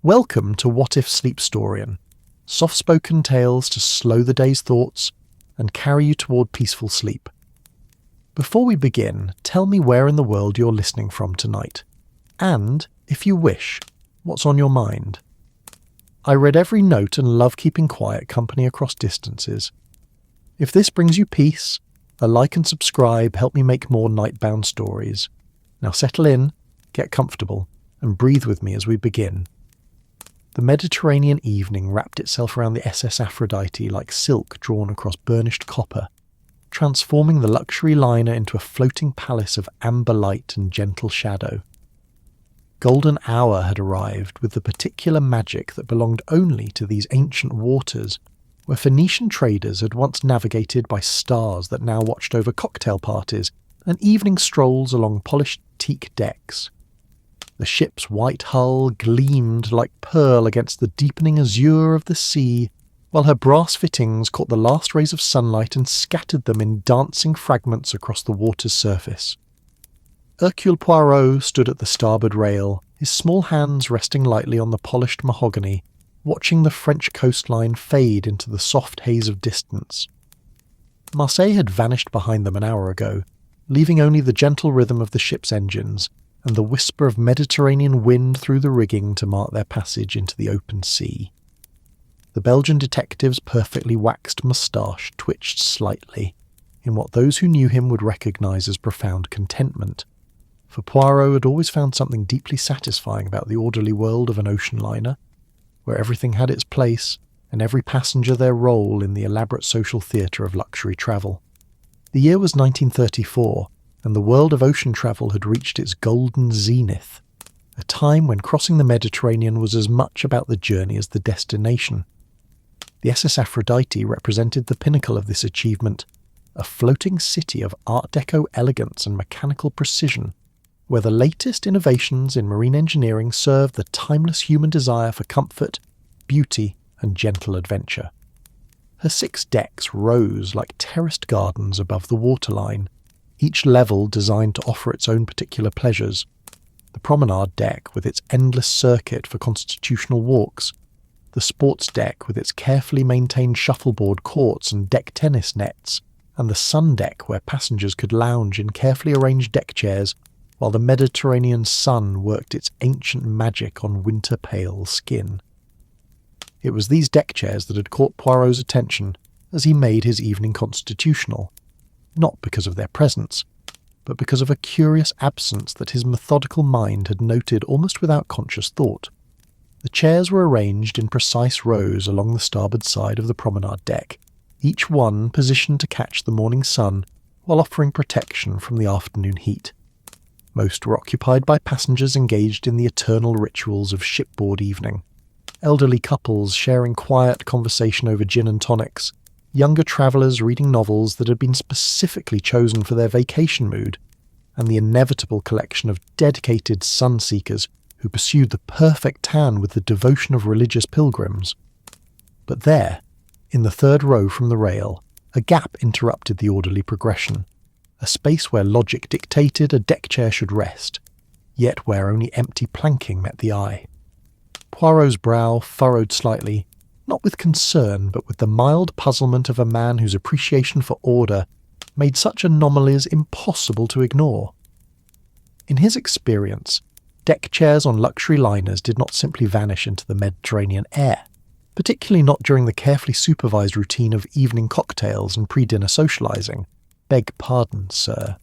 Welcome to What If Sleepstorian, soft-spoken tales to slow the day's thoughts and carry you toward peaceful sleep. Before we begin, tell me where in the world you're listening from tonight, and, if you wish, what's on your mind. I read every note and love keeping quiet company across distances. If this brings you peace, a like and subscribe help me make more nightbound stories. Now settle in, get comfortable, and breathe with me as we begin. The Mediterranean evening wrapped itself around the SS Aphrodite like silk drawn across burnished copper, transforming the luxury liner into a floating palace of amber light and gentle shadow. Golden hour had arrived with the particular magic that belonged only to these ancient waters, where Phoenician traders had once navigated by stars that now watched over cocktail parties and evening strolls along polished teak decks. The ship's white hull gleamed like pearl against the deepening azure of the sea, while her brass fittings caught the last rays of sunlight and scattered them in dancing fragments across the water's surface. Hercule Poirot stood at the starboard rail, his small hands resting lightly on the polished mahogany, watching the French coastline fade into the soft haze of distance. Marseille had vanished behind them an hour ago, leaving only the gentle rhythm of the ship's engines and the whisper of Mediterranean wind through the rigging to mark their passage into the open sea. The Belgian detective's perfectly waxed moustache twitched slightly, in what those who knew him would recognise as profound contentment, for Poirot had always found something deeply satisfying about the orderly world of an ocean liner, where everything had its place and every passenger their role in the elaborate social theatre of luxury travel. The year was 1934, and the world of ocean travel had reached its golden zenith, a time when crossing the Mediterranean was as much about the journey as the destination. The SS Aphrodite represented the pinnacle of this achievement, a floating city of Art Deco elegance and mechanical precision, where the latest innovations in marine engineering served the timeless human desire for comfort, beauty, and gentle adventure. Her 6 decks rose like terraced gardens above the waterline, each level designed to offer its own particular pleasures. The promenade deck with its endless circuit for constitutional walks, the sports deck with its carefully maintained shuffleboard courts and deck tennis nets, and the sun deck where passengers could lounge in carefully arranged deck chairs while the Mediterranean sun worked its ancient magic on winter-pale skin. It was these deck chairs that had caught Poirot's attention as he made his evening constitutional, not because of their presence, but because of a curious absence that his methodical mind had noted almost without conscious thought. The chairs were arranged in precise rows along the starboard side of the promenade deck, each one positioned to catch the morning sun while offering protection from the afternoon heat. Most were occupied by passengers engaged in the eternal rituals of shipboard evening. Elderly couples sharing quiet conversation over gin and tonics, younger travellers reading novels that had been specifically chosen for their vacation mood, and the inevitable collection of dedicated sun-seekers who pursued the perfect tan with the devotion of religious pilgrims. But there, in the third row from the rail, a gap interrupted the orderly progression, a space where logic dictated a deck chair should rest, yet where only empty planking met the eye. Poirot's brow furrowed slightly, not with concern, but with the mild puzzlement of a man whose appreciation for order made such anomalies impossible to ignore. In his experience, deck chairs on luxury liners did not simply vanish into the Mediterranean air, particularly not during the carefully supervised routine of evening cocktails and pre-dinner socializing. Beg pardon, sir.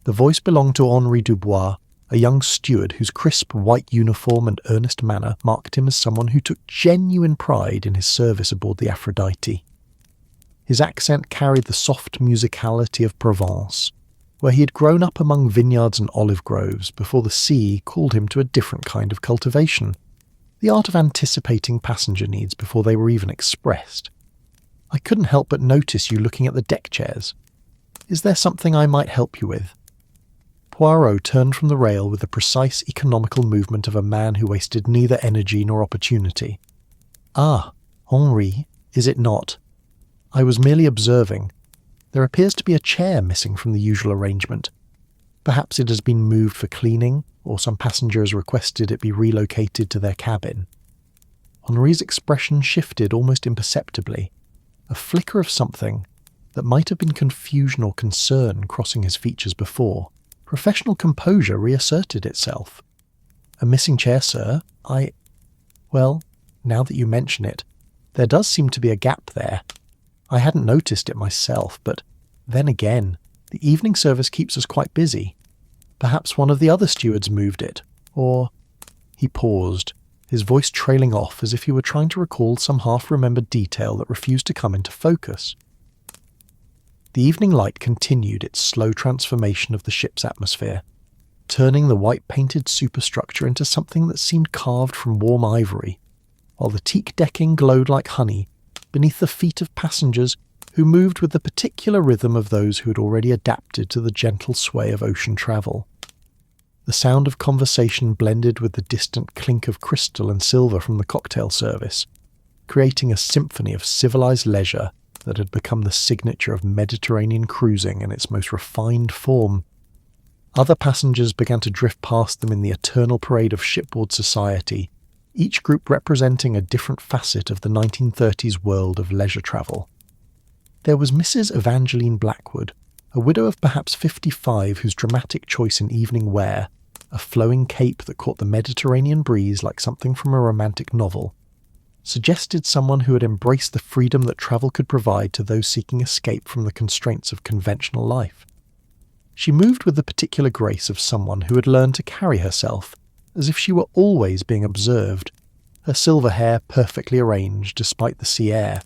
The voice belonged to Henri Dubois, a young steward whose crisp white uniform and earnest manner marked him as someone who took genuine pride in his service aboard the Aphrodite. His accent carried the soft musicality of Provence, where he had grown up among vineyards and olive groves before the sea called him to a different kind of cultivation, the art of anticipating passenger needs before they were even expressed. I couldn't help but notice you looking at the deck chairs. Is there something I might help you with? Poirot turned from the rail with the precise economical movement of a man who wasted neither energy nor opportunity. Ah, Henri, is it not? I was merely observing. There appears to be a chair missing from the usual arrangement. Perhaps it has been moved for cleaning, or some passenger has requested it be relocated to their cabin. Henri's expression shifted almost imperceptibly, a flicker of something that might have been confusion or concern crossing his features before. Professional composure reasserted itself. "A missing chair, sir? Well, now that you mention it, there does seem to be a gap there. I hadn't noticed it myself, but then again, the evening service keeps us quite busy. Perhaps one of the other stewards moved it, or..." He paused, his voice trailing off as if he were trying to recall some half-remembered detail that refused to come into focus. The evening light continued its slow transformation of the ship's atmosphere, turning the white-painted superstructure into something that seemed carved from warm ivory, while the teak decking glowed like honey beneath the feet of passengers who moved with the particular rhythm of those who had already adapted to the gentle sway of ocean travel. The sound of conversation blended with the distant clink of crystal and silver from the cocktail service, creating a symphony of civilized leisure that had become the signature of Mediterranean cruising in its most refined form. Other passengers began to drift past them in the eternal parade of shipboard society, each group representing a different facet of the 1930s world of leisure travel. There was Mrs. Evangeline Blackwood, a widow of perhaps 55 whose dramatic choice in evening wear, a flowing cape that caught the Mediterranean breeze like something from a romantic novel, suggested someone who had embraced the freedom that travel could provide to those seeking escape from the constraints of conventional life. She moved with the particular grace of someone who had learned to carry herself as if she were always being observed, her silver hair perfectly arranged despite the sea air,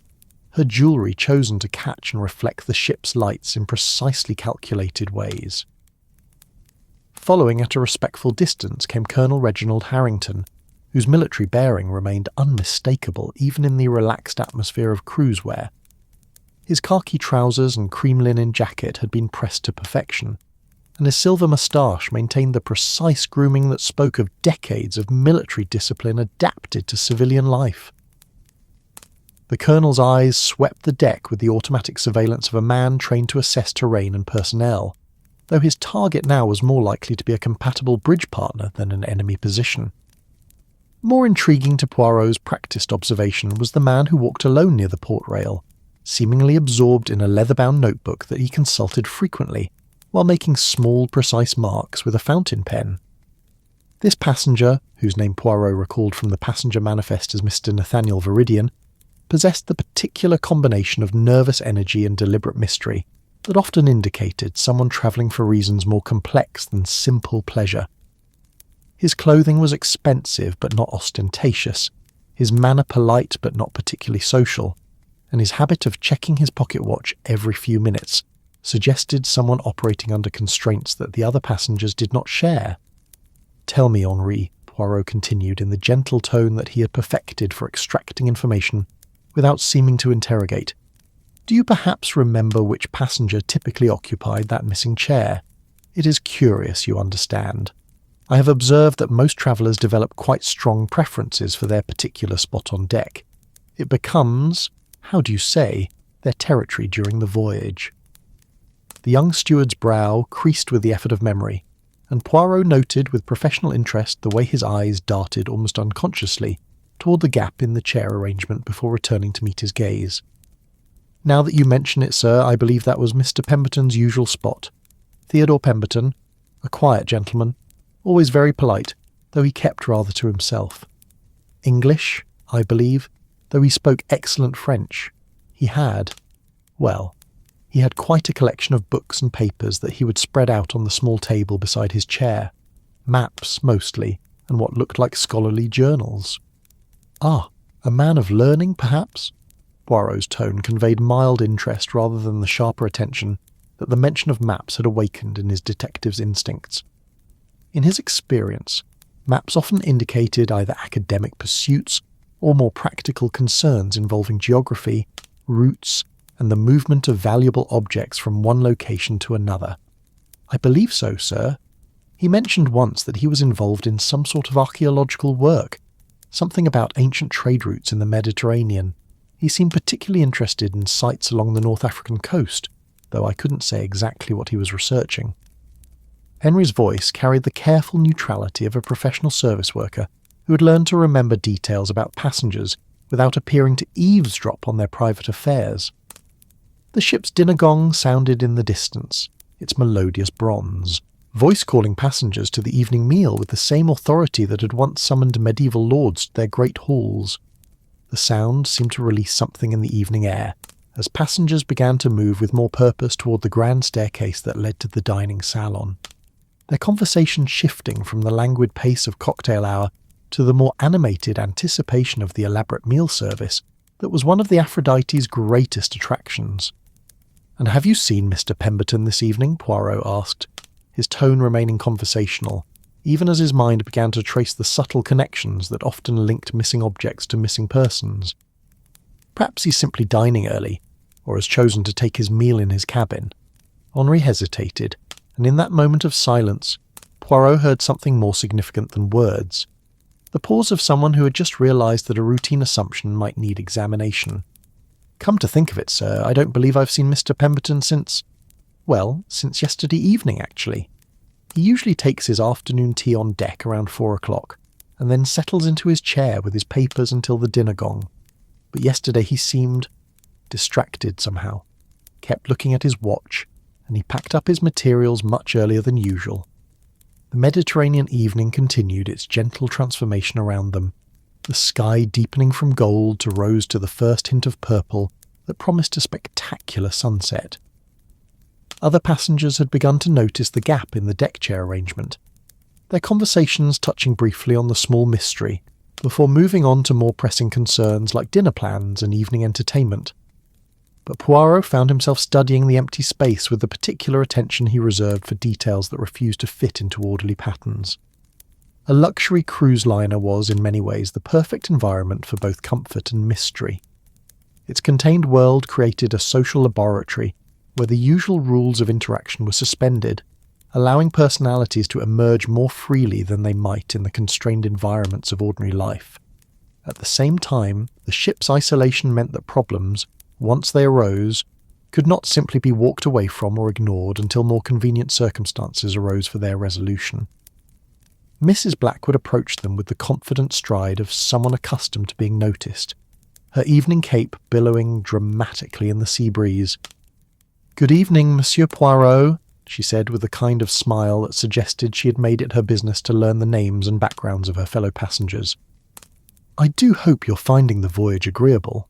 her jewellery chosen to catch and reflect the ship's lights in precisely calculated ways. Following at a respectful distance came Colonel Reginald Harrington, whose military bearing remained unmistakable even in the relaxed atmosphere of cruise wear. His khaki trousers and cream linen jacket had been pressed to perfection, and his silver moustache maintained the precise grooming that spoke of decades of military discipline adapted to civilian life. The colonel's eyes swept the deck with the automatic surveillance of a man trained to assess terrain and personnel, though his target now was more likely to be a compatible bridge partner than an enemy position. More intriguing to Poirot's practiced observation was the man who walked alone near the port rail, seemingly absorbed in a leather-bound notebook that he consulted frequently, while making small, precise marks with a fountain pen. This passenger, whose name Poirot recalled from the passenger manifest as Mr. Nathaniel Viridian, possessed the particular combination of nervous energy and deliberate mystery that often indicated someone travelling for reasons more complex than simple pleasure. His clothing was expensive but not ostentatious, his manner polite but not particularly social, and his habit of checking his pocket watch every few minutes suggested someone operating under constraints that the other passengers did not share. "Tell me, Henri," Poirot continued in the gentle tone that he had perfected for extracting information without seeming to interrogate, "do you perhaps remember which passenger typically occupied that missing chair? It is curious, you understand. I have observed that most travellers develop quite strong preferences for their particular spot on deck. It becomes, how do you say, their territory during the voyage." The young steward's brow creased with the effort of memory, and Poirot noted with professional interest the way his eyes darted almost unconsciously toward the gap in the chair arrangement before returning to meet his gaze. "Now that you mention it, sir, I believe that was Mr. Pemberton's usual spot. Theodore Pemberton, a quiet gentleman, always very polite, though he kept rather to himself. English, I believe, though he spoke excellent French. He had quite a collection of books and papers that he would spread out on the small table beside his chair. Maps, mostly, and what looked like scholarly journals." "Ah, a man of learning, perhaps?" Poirot's tone conveyed mild interest rather than the sharper attention that the mention of maps had awakened in his detective's instincts. In his experience, maps often indicated either academic pursuits or more practical concerns involving geography, routes, and the movement of valuable objects from one location to another. "I believe so, sir. He mentioned once that he was involved in some sort of archaeological work, something about ancient trade routes in the Mediterranean. He seemed particularly interested in sites along the North African coast, though I couldn't say exactly what he was researching." Henry's voice carried the careful neutrality of a professional service worker who had learned to remember details about passengers without appearing to eavesdrop on their private affairs. The ship's dinner gong sounded in the distance, its melodious bronze, voice-calling passengers to the evening meal with the same authority that had once summoned medieval lords to their great halls. The sound seemed to release something in the evening air, as passengers began to move with more purpose toward the grand staircase that led to the dining salon, their conversation shifting from the languid pace of cocktail hour to the more animated anticipation of the elaborate meal service that was one of the Aphrodite's greatest attractions. "And have you seen Mr. Pemberton this evening?" Poirot asked, his tone remaining conversational, even as his mind began to trace the subtle connections that often linked missing objects to missing persons. Perhaps he's simply dining early, or has chosen to take his meal in his cabin. Henri hesitated, and in that moment of silence, Poirot heard something more significant than words. The pause of someone who had just realised that a routine assumption might need examination. "Come to think of it, sir, I don't believe I've seen Mr. Pemberton since yesterday evening, actually. He usually takes his afternoon tea on deck around 4 o'clock, and then settles into his chair with his papers until the dinner gong. But yesterday he seemed distracted somehow, kept looking at his watch, and he packed up his materials much earlier than usual." The Mediterranean evening continued its gentle transformation around them, the sky deepening from gold to rose to the first hint of purple that promised a spectacular sunset. Other passengers had begun to notice the gap in the deck chair arrangement, their conversations touching briefly on the small mystery, before moving on to more pressing concerns like dinner plans and evening entertainment. But Poirot found himself studying the empty space with the particular attention he reserved for details that refused to fit into orderly patterns. A luxury cruise liner was, in many ways, the perfect environment for both comfort and mystery. Its contained world created a social laboratory where the usual rules of interaction were suspended, allowing personalities to emerge more freely than they might in the constrained environments of ordinary life. At the same time, the ship's isolation meant that problems, once they arose, could not simply be walked away from or ignored until more convenient circumstances arose for their resolution. Mrs. Blackwood approached them with the confident stride of someone accustomed to being noticed, her evening cape billowing dramatically in the sea breeze. "Good evening, Monsieur Poirot," she said with a kind of smile that suggested she had made it her business to learn the names and backgrounds of her fellow passengers. "I do hope you're finding the voyage agreeable.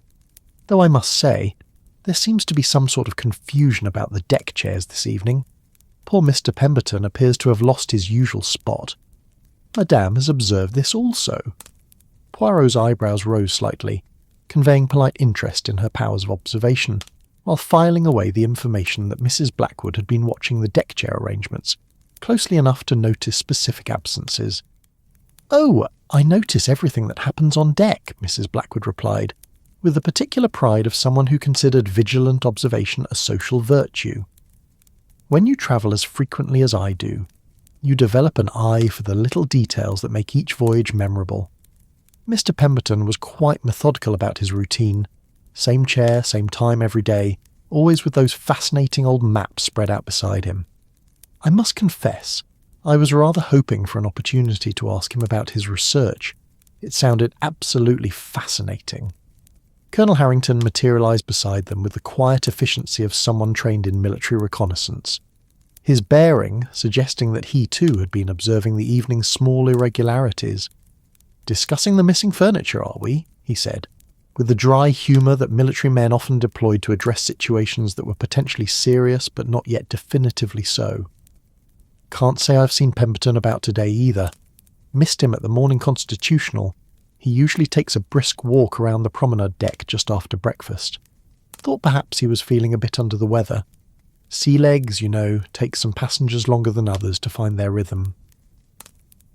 Though I must say, there seems to be some sort of confusion about the deck chairs this evening. Poor Mr. Pemberton appears to have lost his usual spot. Madame has observed this also." Poirot's eyebrows rose slightly, conveying polite interest in her powers of observation, while filing away the information that Mrs. Blackwood had been watching the deck chair arrangements, closely enough to notice specific absences. "Oh, I notice everything that happens on deck," Mrs. Blackwood replied, with the particular pride of someone who considered vigilant observation a social virtue. "When you travel as frequently as I do, you develop an eye for the little details that make each voyage memorable. Mr. Pemberton was quite methodical about his routine. Same chair, same time every day, always with those fascinating old maps spread out beside him. I must confess, I was rather hoping for an opportunity to ask him about his research. It sounded absolutely fascinating." Colonel Harrington materialised beside them with the quiet efficiency of someone trained in military reconnaissance, his bearing suggesting that he too had been observing the evening's small irregularities. "Discussing the missing furniture, are we?" he said, with the dry humour that military men often deployed to address situations that were potentially serious but not yet definitively so. "Can't say I've seen Pemberton about today either. Missed him at the morning constitutional. He usually takes a brisk walk around the promenade deck just after breakfast. Thought perhaps he was feeling a bit under the weather. Sea legs, you know, take some passengers longer than others to find their rhythm."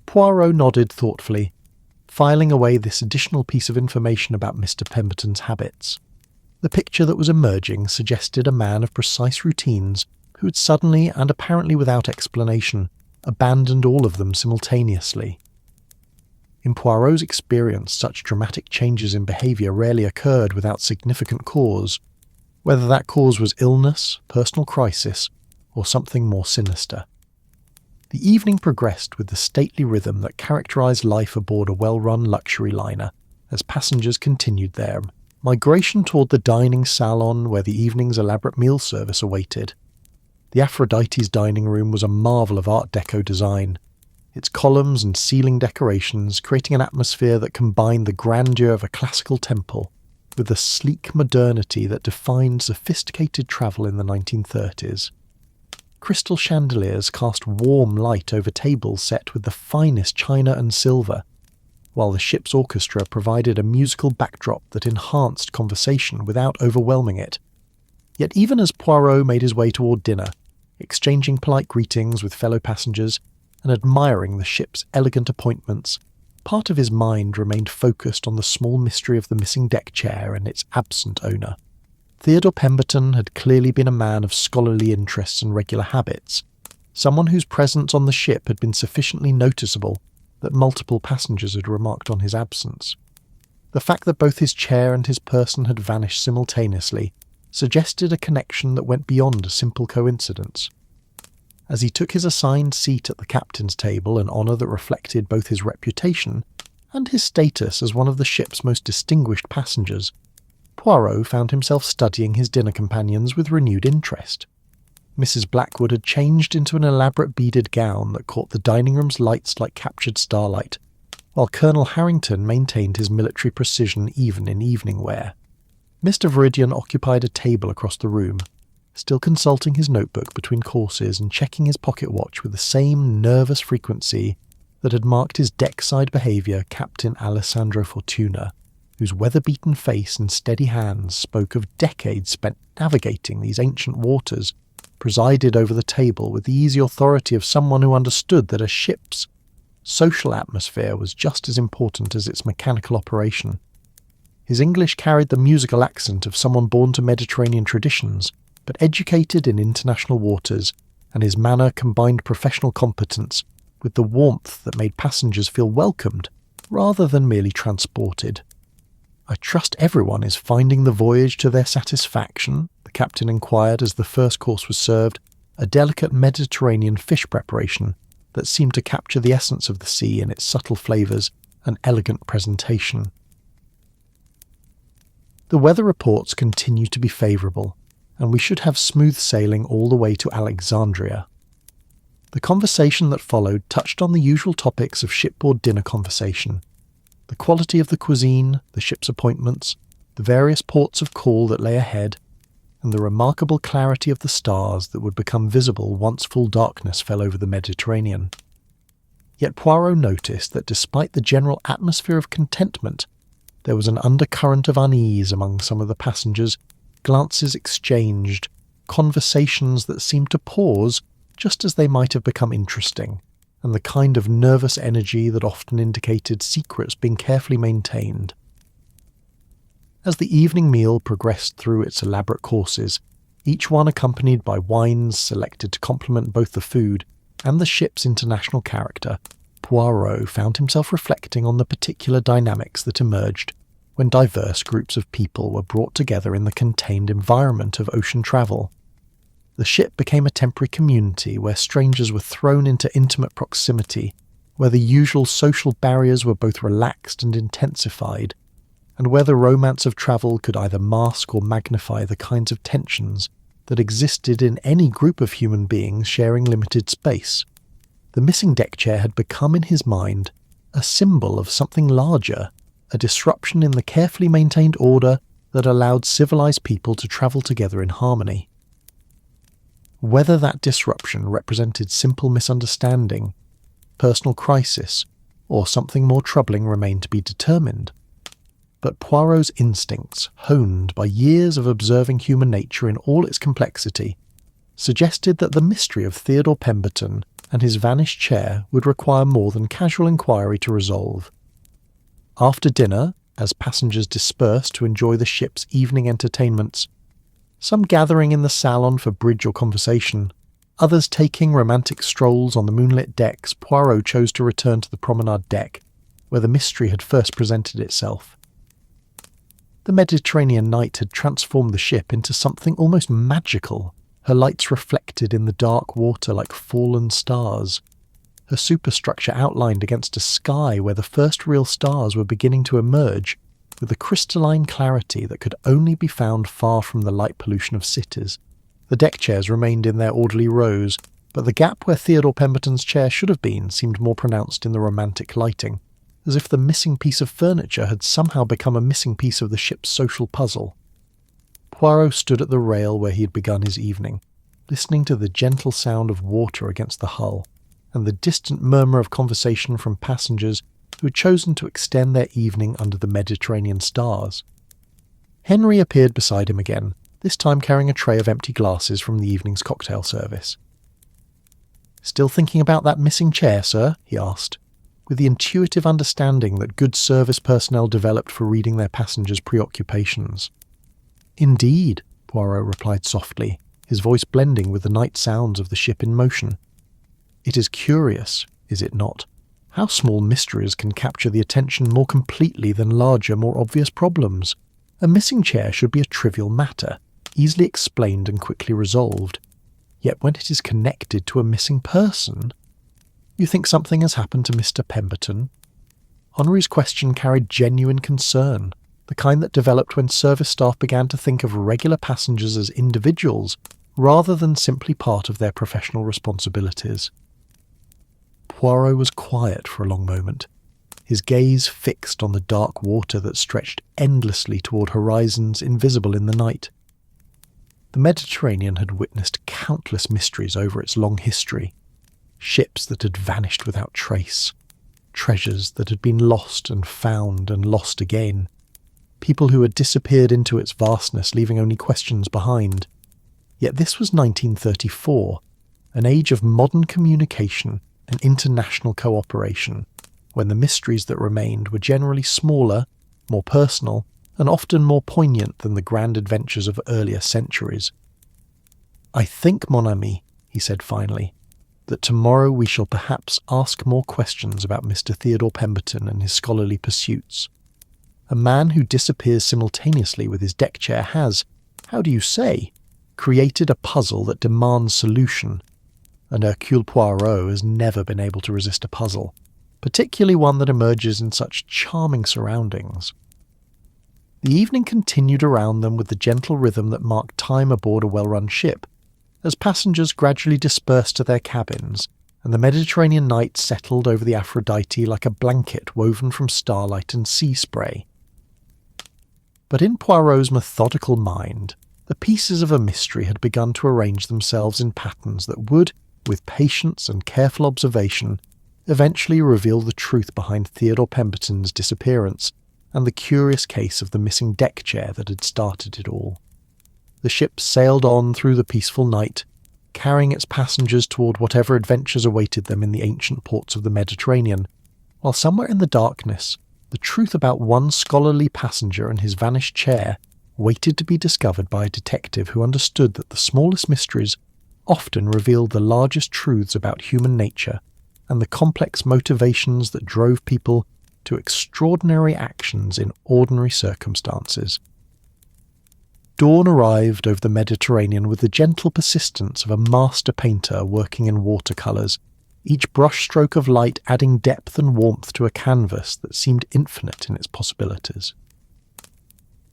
Poirot nodded thoughtfully, filing away this additional piece of information about Mr. Pemberton's habits. The picture that was emerging suggested a man of precise routines who had suddenly, and apparently without explanation, abandoned all of them simultaneously. In Poirot's experience, such dramatic changes in behaviour rarely occurred without significant cause, whether that cause was illness, personal crisis, or something more sinister. The evening progressed with the stately rhythm that characterised life aboard a well-run luxury liner, as passengers continued their migration toward the dining salon where the evening's elaborate meal service awaited. The Aphrodite's dining room was a marvel of Art Deco design, its columns and ceiling decorations creating an atmosphere that combined the grandeur of a classical temple with the sleek modernity that defined sophisticated travel in the 1930s. Crystal chandeliers cast warm light over tables set with the finest china and silver, while the ship's orchestra provided a musical backdrop that enhanced conversation without overwhelming it. Yet even as Poirot made his way toward dinner, exchanging polite greetings with fellow passengers and admiring the ship's elegant appointments, part of his mind remained focused on the small mystery of the missing deck chair and its absent owner. Theodore Pemberton had clearly been a man of scholarly interests and regular habits, someone whose presence on the ship had been sufficiently noticeable that multiple passengers had remarked on his absence. The fact that both his chair and his person had vanished simultaneously suggested a connection that went beyond a simple coincidence. As he took his assigned seat at the captain's table, an honour that reflected both his reputation and his status as one of the ship's most distinguished passengers, Poirot found himself studying his dinner companions with renewed interest. Mrs. Blackwood had changed into an elaborate beaded gown that caught the dining room's lights like captured starlight, while Colonel Harrington maintained his military precision even in evening wear. Mr. Viridian occupied a table across the room, still consulting his notebook between courses and checking his pocket watch with the same nervous frequency that had marked his deckside behaviour Captain Alessandro Fortuna, whose weather-beaten face and steady hands spoke of decades spent navigating these ancient waters, presided over the table with the easy authority of someone who understood that a ship's social atmosphere was just as important as its mechanical operation. His English carried the musical accent of someone born to Mediterranean traditions, but educated in international waters, and his manner combined professional competence with the warmth that made passengers feel welcomed rather than merely transported. "I trust everyone is finding the voyage to their satisfaction?" the captain inquired as the first course was served, a delicate Mediterranean fish preparation that seemed to capture the essence of the sea in its subtle flavours and elegant presentation. The weather reports continue to be favourable, and we should have smooth sailing all the way to Alexandria. The conversation that followed touched on the usual topics of shipboard dinner conversation: the quality of the cuisine, the ship's appointments, the various ports of call that lay ahead, and the remarkable clarity of the stars that would become visible once full darkness fell over the Mediterranean. Yet Poirot noticed that despite the general atmosphere of contentment, there was an undercurrent of unease among some of the passengers, glances exchanged, conversations that seemed to pause just as they might have become interesting, and the kind of nervous energy that often indicated secrets being carefully maintained. As the evening meal progressed through its elaborate courses, each one accompanied by wines selected to complement both the food and the ship's international character, Poirot found himself reflecting on the particular dynamics that emerged when diverse groups of people were brought together in the contained environment of ocean travel. The ship became a temporary community where strangers were thrown into intimate proximity, where the usual social barriers were both relaxed and intensified, and where the romance of travel could either mask or magnify the kinds of tensions that existed in any group of human beings sharing limited space. The missing deck chair had become in his mind a symbol of something larger, a disruption in the carefully maintained order that allowed civilized people to travel together in harmony. Whether that disruption represented simple misunderstanding, personal crisis, or something more troubling remained to be determined. But Poirot's instincts, honed by years of observing human nature in all its complexity, suggested that the mystery of Theodore Pemberton and his vanished chair would require more than casual inquiry to resolve. After dinner, as passengers dispersed to enjoy the ship's evening entertainments, some gathering in the salon for bridge or conversation, others taking romantic strolls on the moonlit decks, Poirot chose to return to the promenade deck, where the mystery had first presented itself. The Mediterranean night had transformed the ship into something almost magical, her lights reflected in the dark water like fallen stars, her superstructure outlined against a sky where the first real stars were beginning to emerge with a crystalline clarity that could only be found far from the light pollution of cities. The deck chairs remained in their orderly rows, but the gap where Theodore Pemberton's chair should have been seemed more pronounced in the romantic lighting, as if the missing piece of furniture had somehow become a missing piece of the ship's social puzzle. Poirot stood at the rail where he had begun his evening, listening to the gentle sound of water against the hull, and the distant murmur of conversation from passengers who had chosen to extend their evening under the Mediterranean stars. Henry appeared beside him again, this time carrying a tray of empty glasses from the evening's cocktail service. "Still thinking about that missing chair, sir?" he asked, with the intuitive understanding that good service personnel developed for reading their passengers' preoccupations. "Indeed," Poirot replied softly, his voice blending with the night sounds of the ship in motion. "It is curious, is it not, how small mysteries can capture the attention more completely than larger, more obvious problems? A missing chair should be a trivial matter, easily explained and quickly resolved. Yet when it is connected to a missing person... You think something has happened to Mr. Pemberton?" Henri's question carried genuine concern, the kind that developed when service staff began to think of regular passengers as individuals rather than simply part of their professional responsibilities. Poirot was quiet for a long moment, his gaze fixed on the dark water that stretched endlessly toward horizons invisible in the night. The Mediterranean had witnessed countless mysteries over its long history. Ships that had vanished without trace, treasures that had been lost and lost again, people who had disappeared into its vastness, leaving only questions behind. Yet this was 1934, an age of modern communication and international cooperation, when the mysteries that remained were generally smaller, more personal, and often more poignant than the grand adventures of earlier centuries. "I think, mon ami," he said finally, "that tomorrow we shall perhaps ask more questions about Mr. Theodore Pemberton and his scholarly pursuits. A man who disappears simultaneously with his deck chair has, how do you say, created a puzzle that demands solution, and Hercule Poirot has never been able to resist a puzzle, particularly one that emerges in such charming surroundings." The evening continued around them with the gentle rhythm that marked time aboard a well-run ship, as passengers gradually dispersed to their cabins, and the Mediterranean night settled over the Aphrodite like a blanket woven from starlight and sea spray. But in Poirot's methodical mind, the pieces of a mystery had begun to arrange themselves in patterns that would, with patience and careful observation, eventually reveal the truth behind Theodore Pemberton's disappearance and the curious case of the missing deck chair that had started it all. The ship sailed on through the peaceful night, carrying its passengers toward whatever adventures awaited them in the ancient ports of the Mediterranean, while somewhere in the darkness, the truth about one scholarly passenger and his vanished chair waited to be discovered by a detective who understood that the smallest mysteries often revealed the largest truths about human nature and the complex motivations that drove people to extraordinary actions in ordinary circumstances. Dawn arrived over the Mediterranean with the gentle persistence of a master painter working in watercolours, each brushstroke of light adding depth and warmth to a canvas that seemed infinite in its possibilities.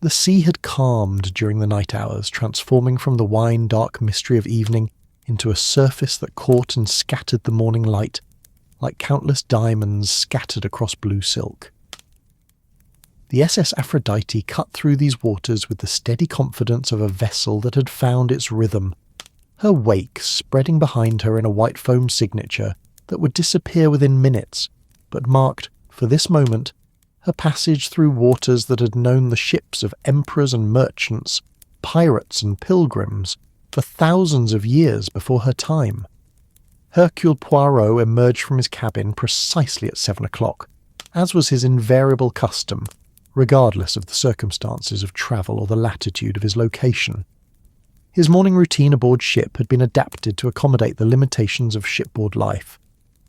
The sea had calmed during the night hours, transforming from the wine-dark mystery of evening into a surface that caught and scattered the morning light, like countless diamonds scattered across blue silk. The SS Aphrodite cut through these waters with the steady confidence of a vessel that had found its rhythm, her wake spreading behind her in a white foam signature that would disappear within minutes, but marked, for this moment, her passage through waters that had known the ships of emperors and merchants, pirates and pilgrims, for thousands of years before her time. Hercule Poirot emerged from his cabin precisely at 7 o'clock, as was his invariable custom, regardless of the circumstances of travel or the latitude of his location. His morning routine aboard ship had been adapted to accommodate the limitations of shipboard life,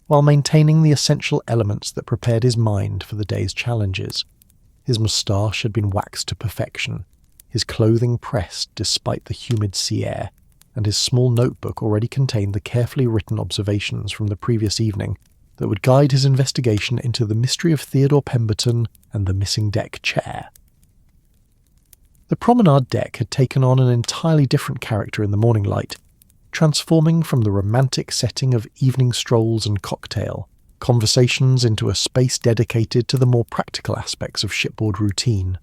while maintaining the essential elements that prepared his mind for the day's challenges. His moustache had been waxed to perfection, his clothing pressed despite the humid sea air, and his small notebook already contained the carefully written observations from the previous evening that would guide his investigation into the mystery of Theodore Pemberton and the missing deck chair. The promenade deck had taken on an entirely different character in the morning light, transforming from the romantic setting of evening strolls and cocktail conversations into a space dedicated to the more practical aspects of shipboard routine.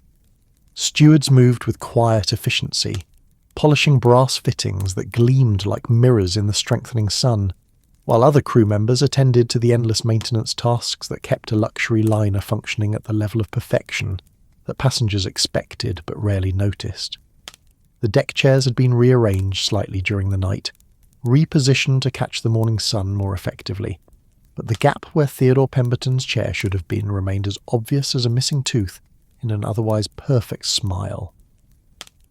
Stewards moved with quiet efficiency, polishing brass fittings that gleamed like mirrors in the strengthening sun, while other crew members attended to the endless maintenance tasks that kept a luxury liner functioning at the level of perfection that passengers expected but rarely noticed. The deck chairs had been rearranged slightly during the night, repositioned to catch the morning sun more effectively, but the gap where Theodore Pemberton's chair should have been remained as obvious as a missing tooth in an otherwise perfect smile.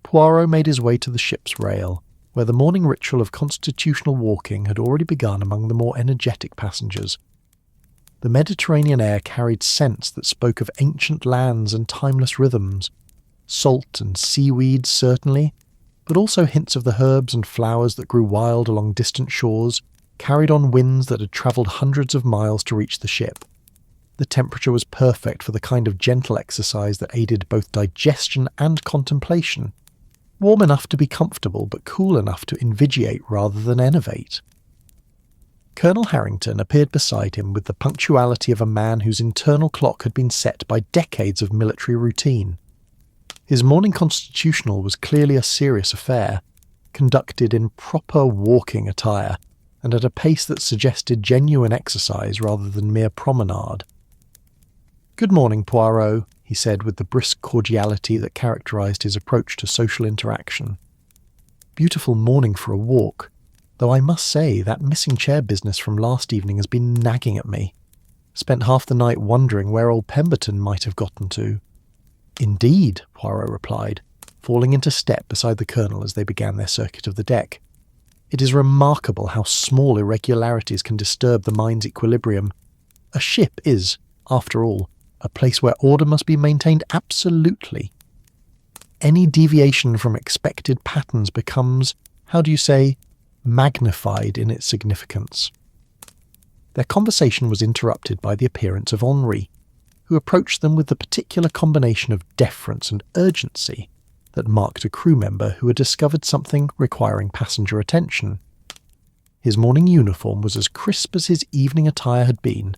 Poirot made his way to the ship's rail, where the morning ritual of constitutional walking had already begun among the more energetic passengers. The Mediterranean air carried scents that spoke of ancient lands and timeless rhythms, salt and seaweed certainly, but also hints of the herbs and flowers that grew wild along distant shores, carried on winds that had travelled hundreds of miles to reach the ship. The temperature was perfect for the kind of gentle exercise that aided both digestion and contemplation, warm enough to be comfortable but cool enough to invigiate rather than enervate. Colonel Harrington appeared beside him with the punctuality of a man whose internal clock had been set by decades of military routine. His morning constitutional was clearly a serious affair, conducted in proper walking attire, and at a pace that suggested genuine exercise rather than mere promenade. "Good morning, Poirot," he said with the brisk cordiality that characterised his approach to social interaction. "Beautiful morning for a walk, though I must say that missing chair business from last evening has been nagging at me. Spent half the night wondering where old Pemberton might have gotten to." "Indeed," Poirot replied, falling into step beside the Colonel as they began their circuit of the deck. "It is remarkable how small irregularities can disturb the mind's equilibrium. A ship is, after all, a place where order must be maintained absolutely. Any deviation from expected patterns becomes, magnified in its significance." Their conversation was interrupted by the appearance of Henri, who approached them with the particular combination of deference and urgency that marked a crew member who had discovered something requiring passenger attention. His morning uniform was as crisp as his evening attire had been,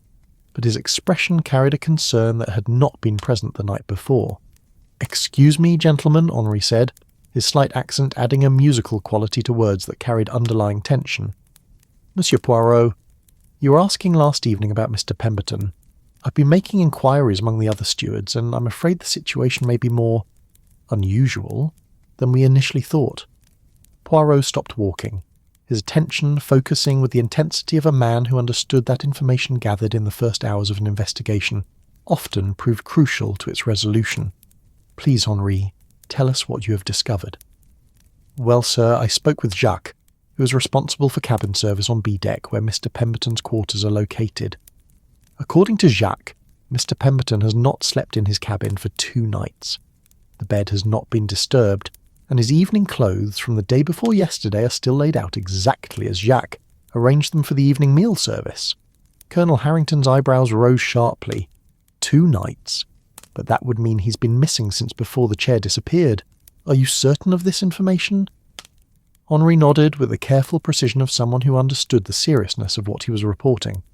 but his expression carried a concern that had not been present the night before. "Excuse me, gentlemen," Henri said, his slight accent adding a musical quality to words that carried underlying tension. "Monsieur Poirot, you were asking last evening about Mr. Pemberton. I've been making inquiries among the other stewards, and I'm afraid the situation may be more unusual than we initially thought." Poirot stopped walking, his attention focusing with the intensity of a man who understood that information gathered in the first hours of an investigation often proved crucial to its resolution. "Please, Henri, tell us what you have discovered." "Well, sir, I spoke with Jacques, who is responsible for cabin service on B deck where Mr. Pemberton's quarters are located. According to Jacques, Mr. Pemberton has not slept in his cabin for 2 nights. The bed has not been disturbed, and his evening clothes from the day before yesterday are still laid out exactly as Jacques arranged them for the evening meal service." Colonel Harrington's eyebrows rose sharply. 2 nights? But that would mean he's been missing since before the chair disappeared. Are you certain of this information? Henri nodded with the careful precision of someone who understood the seriousness of what he was reporting.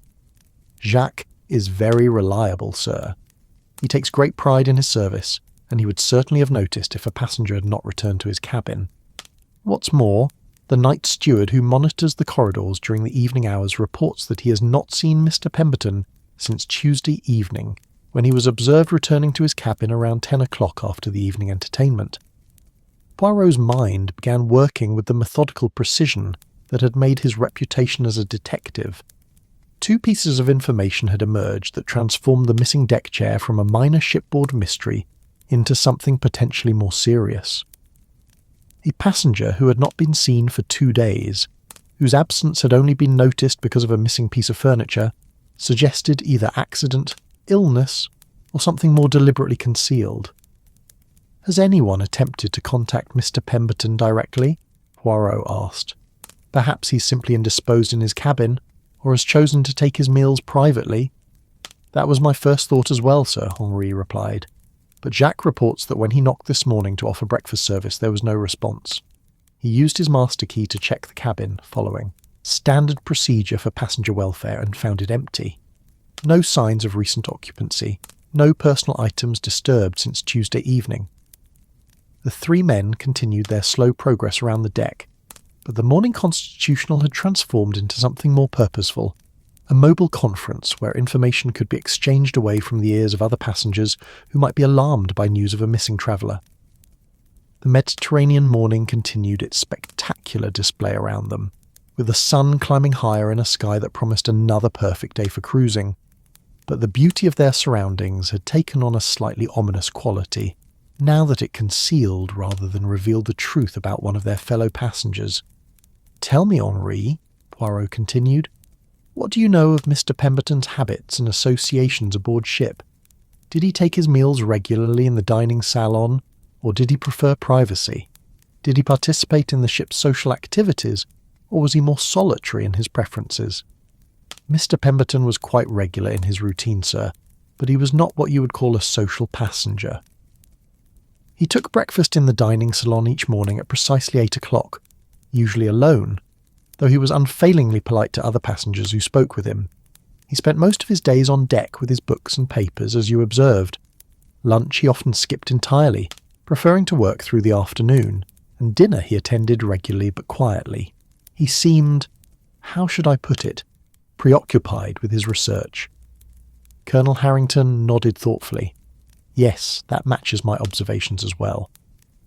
"Jacques is very reliable, sir. He takes great pride in his service, and he would certainly have noticed if a passenger had not returned to his cabin. What's more, the night steward who monitors the corridors during the evening hours reports that he has not seen Mr. Pemberton since Tuesday evening, when he was observed returning to his cabin around 10 o'clock after the evening entertainment." Poirot's mind began working with the methodical precision that had made his reputation as a detective. 2 pieces of information had emerged that transformed the missing deck chair from a minor shipboard mystery into something potentially more serious. A passenger who had not been seen for 2 days, whose absence had only been noticed because of a missing piece of furniture, suggested either accident, illness, or something more deliberately concealed. "Has anyone attempted to contact Mr. Pemberton directly?" Poirot asked. "Perhaps he's simply indisposed in his cabin, or has chosen to take his meals privately." "That was my first thought as well, sir," Henri replied. But Jacques reports that when he knocked this morning to offer breakfast service, there was no response. He used his master key to check the cabin, following standard procedure for passenger welfare, and found it empty. No signs of recent occupancy, no personal items disturbed since Tuesday evening. The three men continued their slow progress around the deck, but the morning constitutional had transformed into something more purposeful, a mobile conference where information could be exchanged away from the ears of other passengers who might be alarmed by news of a missing traveller. The Mediterranean morning continued its spectacular display around them, with the sun climbing higher in a sky that promised another perfect day for cruising. But the beauty of their surroundings had taken on a slightly ominous quality, now that it concealed rather than revealed the truth about one of their fellow passengers. "Tell me, Henri," Poirot continued, "what do you know of Mr. Pemberton's habits and associations aboard ship? Did he take his meals regularly in the dining salon, or did he prefer privacy? Did he participate in the ship's social activities, or was he more solitary in his preferences?" "Mr. Pemberton was quite regular in his routine, sir, but he was not what you would call a social passenger. He took breakfast in the dining salon each morning at precisely 8 o'clock, usually alone, though he was unfailingly polite to other passengers who spoke with him. He spent most of his days on deck with his books and papers, as you observed. Lunch he often skipped entirely, preferring to work through the afternoon, and dinner he attended regularly but quietly. He seemed, how should I put it, preoccupied with his research." Colonel Harrington nodded thoughtfully. "Yes, that matches my observations as well.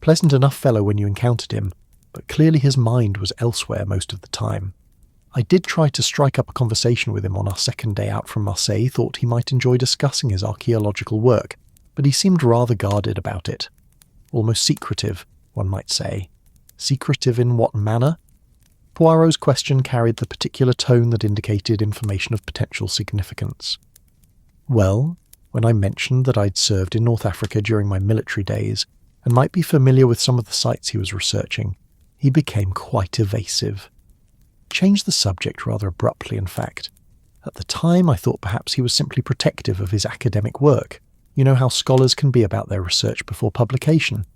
Pleasant enough fellow when you encountered him, but clearly his mind was elsewhere most of the time. I did try to strike up a conversation with him on our second day out from Marseille, thought he might enjoy discussing his archaeological work, but he seemed rather guarded about it. Almost secretive, one might say. Secretive in what manner?" Poirot's question carried the particular tone that indicated information of potential significance. "Well, when I mentioned that I'd served in North Africa during my military days, and might be familiar with some of the sites he was researching, he became quite evasive. Changed the subject rather abruptly, in fact. At the time I thought perhaps he was simply protective of his academic work. You know how scholars can be about their research before publication.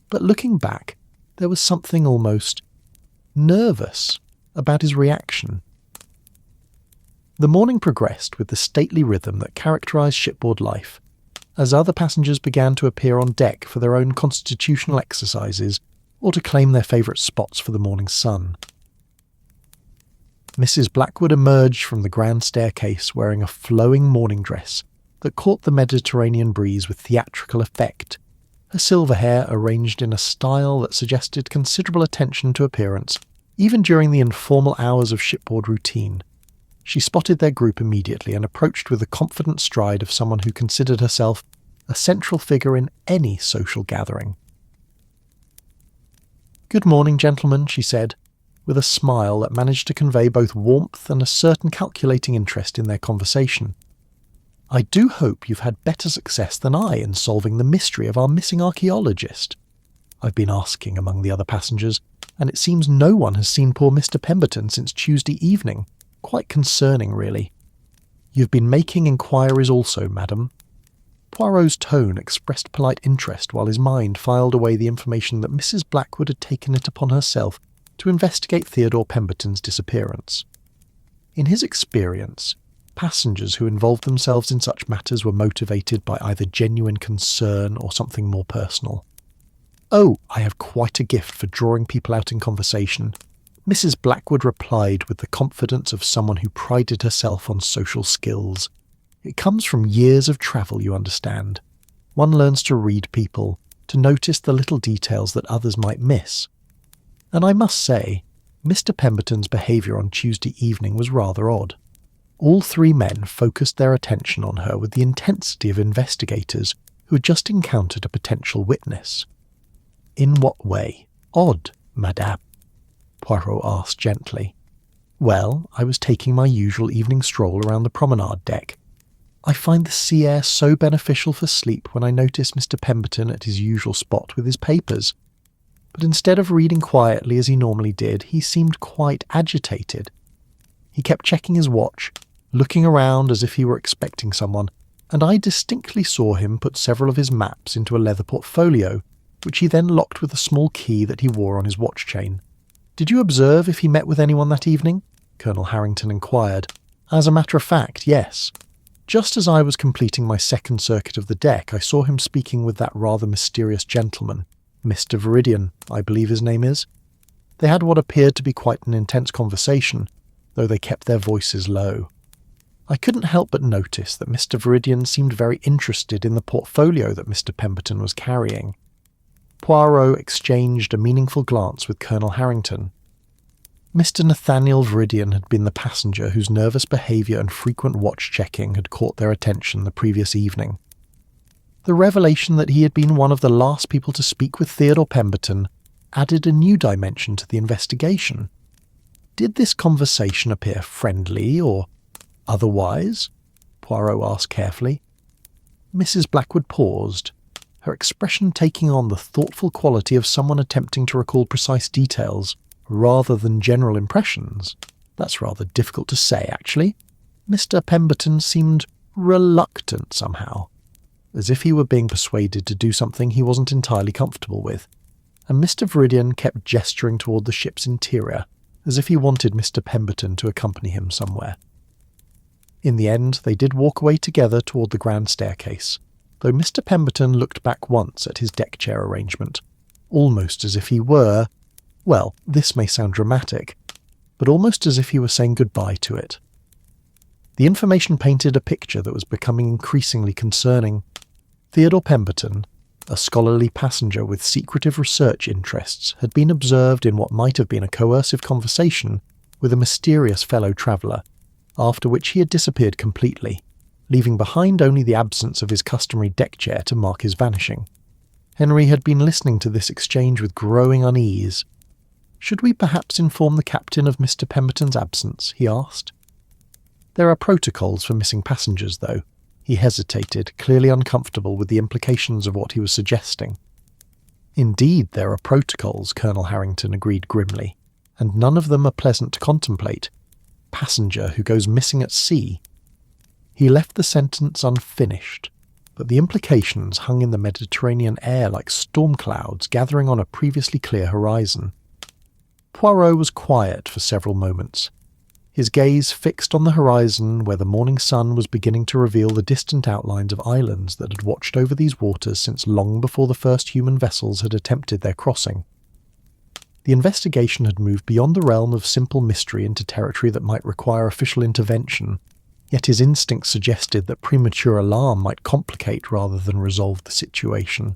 But looking back, there was something almost nervous about his reaction." The morning progressed with the stately rhythm that characterised shipboard life, as other passengers began to appear on deck for their own constitutional exercises or to claim their favourite spots for the morning sun. Mrs. Blackwood emerged from the grand staircase wearing a flowing morning dress that caught the Mediterranean breeze with theatrical effect, her silver hair arranged in a style that suggested considerable attention to appearance, even during the informal hours of shipboard routine. She spotted their group immediately and approached with the confident stride of someone who considered herself a central figure in any social gathering. "Good morning, gentlemen," she said, with a smile that managed to convey both warmth and a certain calculating interest in their conversation. "I do hope you've had better success than I in solving the mystery of our missing archaeologist. I've been asking among the other passengers, and it seems no one has seen poor Mr. Pemberton since Tuesday evening. Quite concerning, really. You've been making inquiries also, madam." Poirot's tone expressed polite interest while his mind filed away the information that Mrs. Blackwood had taken it upon herself to investigate Theodore Pemberton's disappearance. In his experience, passengers who involved themselves in such matters were motivated by either genuine concern or something more personal. "Oh, I have quite a gift for drawing people out in conversation," Mrs. Blackwood replied with the confidence of someone who prided herself on social skills. "It comes from years of travel, you understand. One learns to read people, to notice the little details that others might miss. And I must say, Mr. Pemberton's behaviour on Tuesday evening was rather odd. All three men focused their attention on her with the intensity of investigators who had just encountered a potential witness." "In what way odd, madame?" Poirot asked gently. "Well, I was taking my usual evening stroll around the promenade deck. I find the sea air so beneficial for sleep when I notice Mr. Pemberton at his usual spot with his papers. But instead of reading quietly as he normally did, he seemed quite agitated. He kept checking his watch, looking around as if he were expecting someone, and I distinctly saw him put several of his maps into a leather portfolio, which he then locked with a small key that he wore on his watch chain. "Did you observe if he met with anyone that evening?" Colonel Harrington inquired. "As a matter of fact, yes. Just as I was completing my second circuit of the deck, I saw him speaking with that rather mysterious gentleman, Mr. Viridian, I believe his name is. They had what appeared to be quite an intense conversation, though they kept their voices low. I couldn't help but notice that Mr. Viridian seemed very interested in the portfolio that Mr. Pemberton was carrying." Poirot exchanged a meaningful glance with Colonel Harrington. Mr. Nathaniel Viridian had been the passenger whose nervous behaviour and frequent watch-checking had caught their attention the previous evening. The revelation that he had been one of the last people to speak with Theodore Pemberton added a new dimension to the investigation. Did this conversation appear friendly or otherwise? Poirot asked carefully. Mrs. Blackwood paused, her expression taking on the thoughtful quality of someone attempting to recall precise details rather than general impressions. That's rather difficult to say, actually. Mr. Pemberton seemed reluctant somehow, as if he were being persuaded to do something he wasn't entirely comfortable with, and Mr. Viridian kept gesturing toward the ship's interior, as if he wanted Mr. Pemberton to accompany him somewhere. In the end, they did walk away together toward the grand staircase, though Mr. Pemberton looked back once at his deck chair arrangement, almost as if he were, well, this may sound dramatic, but almost as if he were saying goodbye to it. The information painted a picture that was becoming increasingly concerning. Theodore Pemberton, a scholarly passenger with secretive research interests, had been observed in what might have been a coercive conversation with a mysterious fellow traveller, after which he had disappeared completely, leaving behind only the absence of his customary deck chair to mark his vanishing. Henry had been listening to this exchange with growing unease. "Should we perhaps inform the captain of Mr. Pemberton's absence?" he asked. "There are protocols for missing passengers, though." He hesitated, clearly uncomfortable with the implications of what he was suggesting. "Indeed, there are protocols," Colonel Harrington agreed grimly, "and none of them are pleasant to contemplate. Passenger who goes missing at sea." He left the sentence unfinished, but the implications hung in the Mediterranean air like storm clouds gathering on a previously clear horizon. Poirot was quiet for several moments, his gaze fixed on the horizon where the morning sun was beginning to reveal the distant outlines of islands that had watched over these waters since long before the first human vessels had attempted their crossing. The investigation had moved beyond the realm of simple mystery into territory that might require official intervention, yet his instincts suggested that premature alarm might complicate rather than resolve the situation.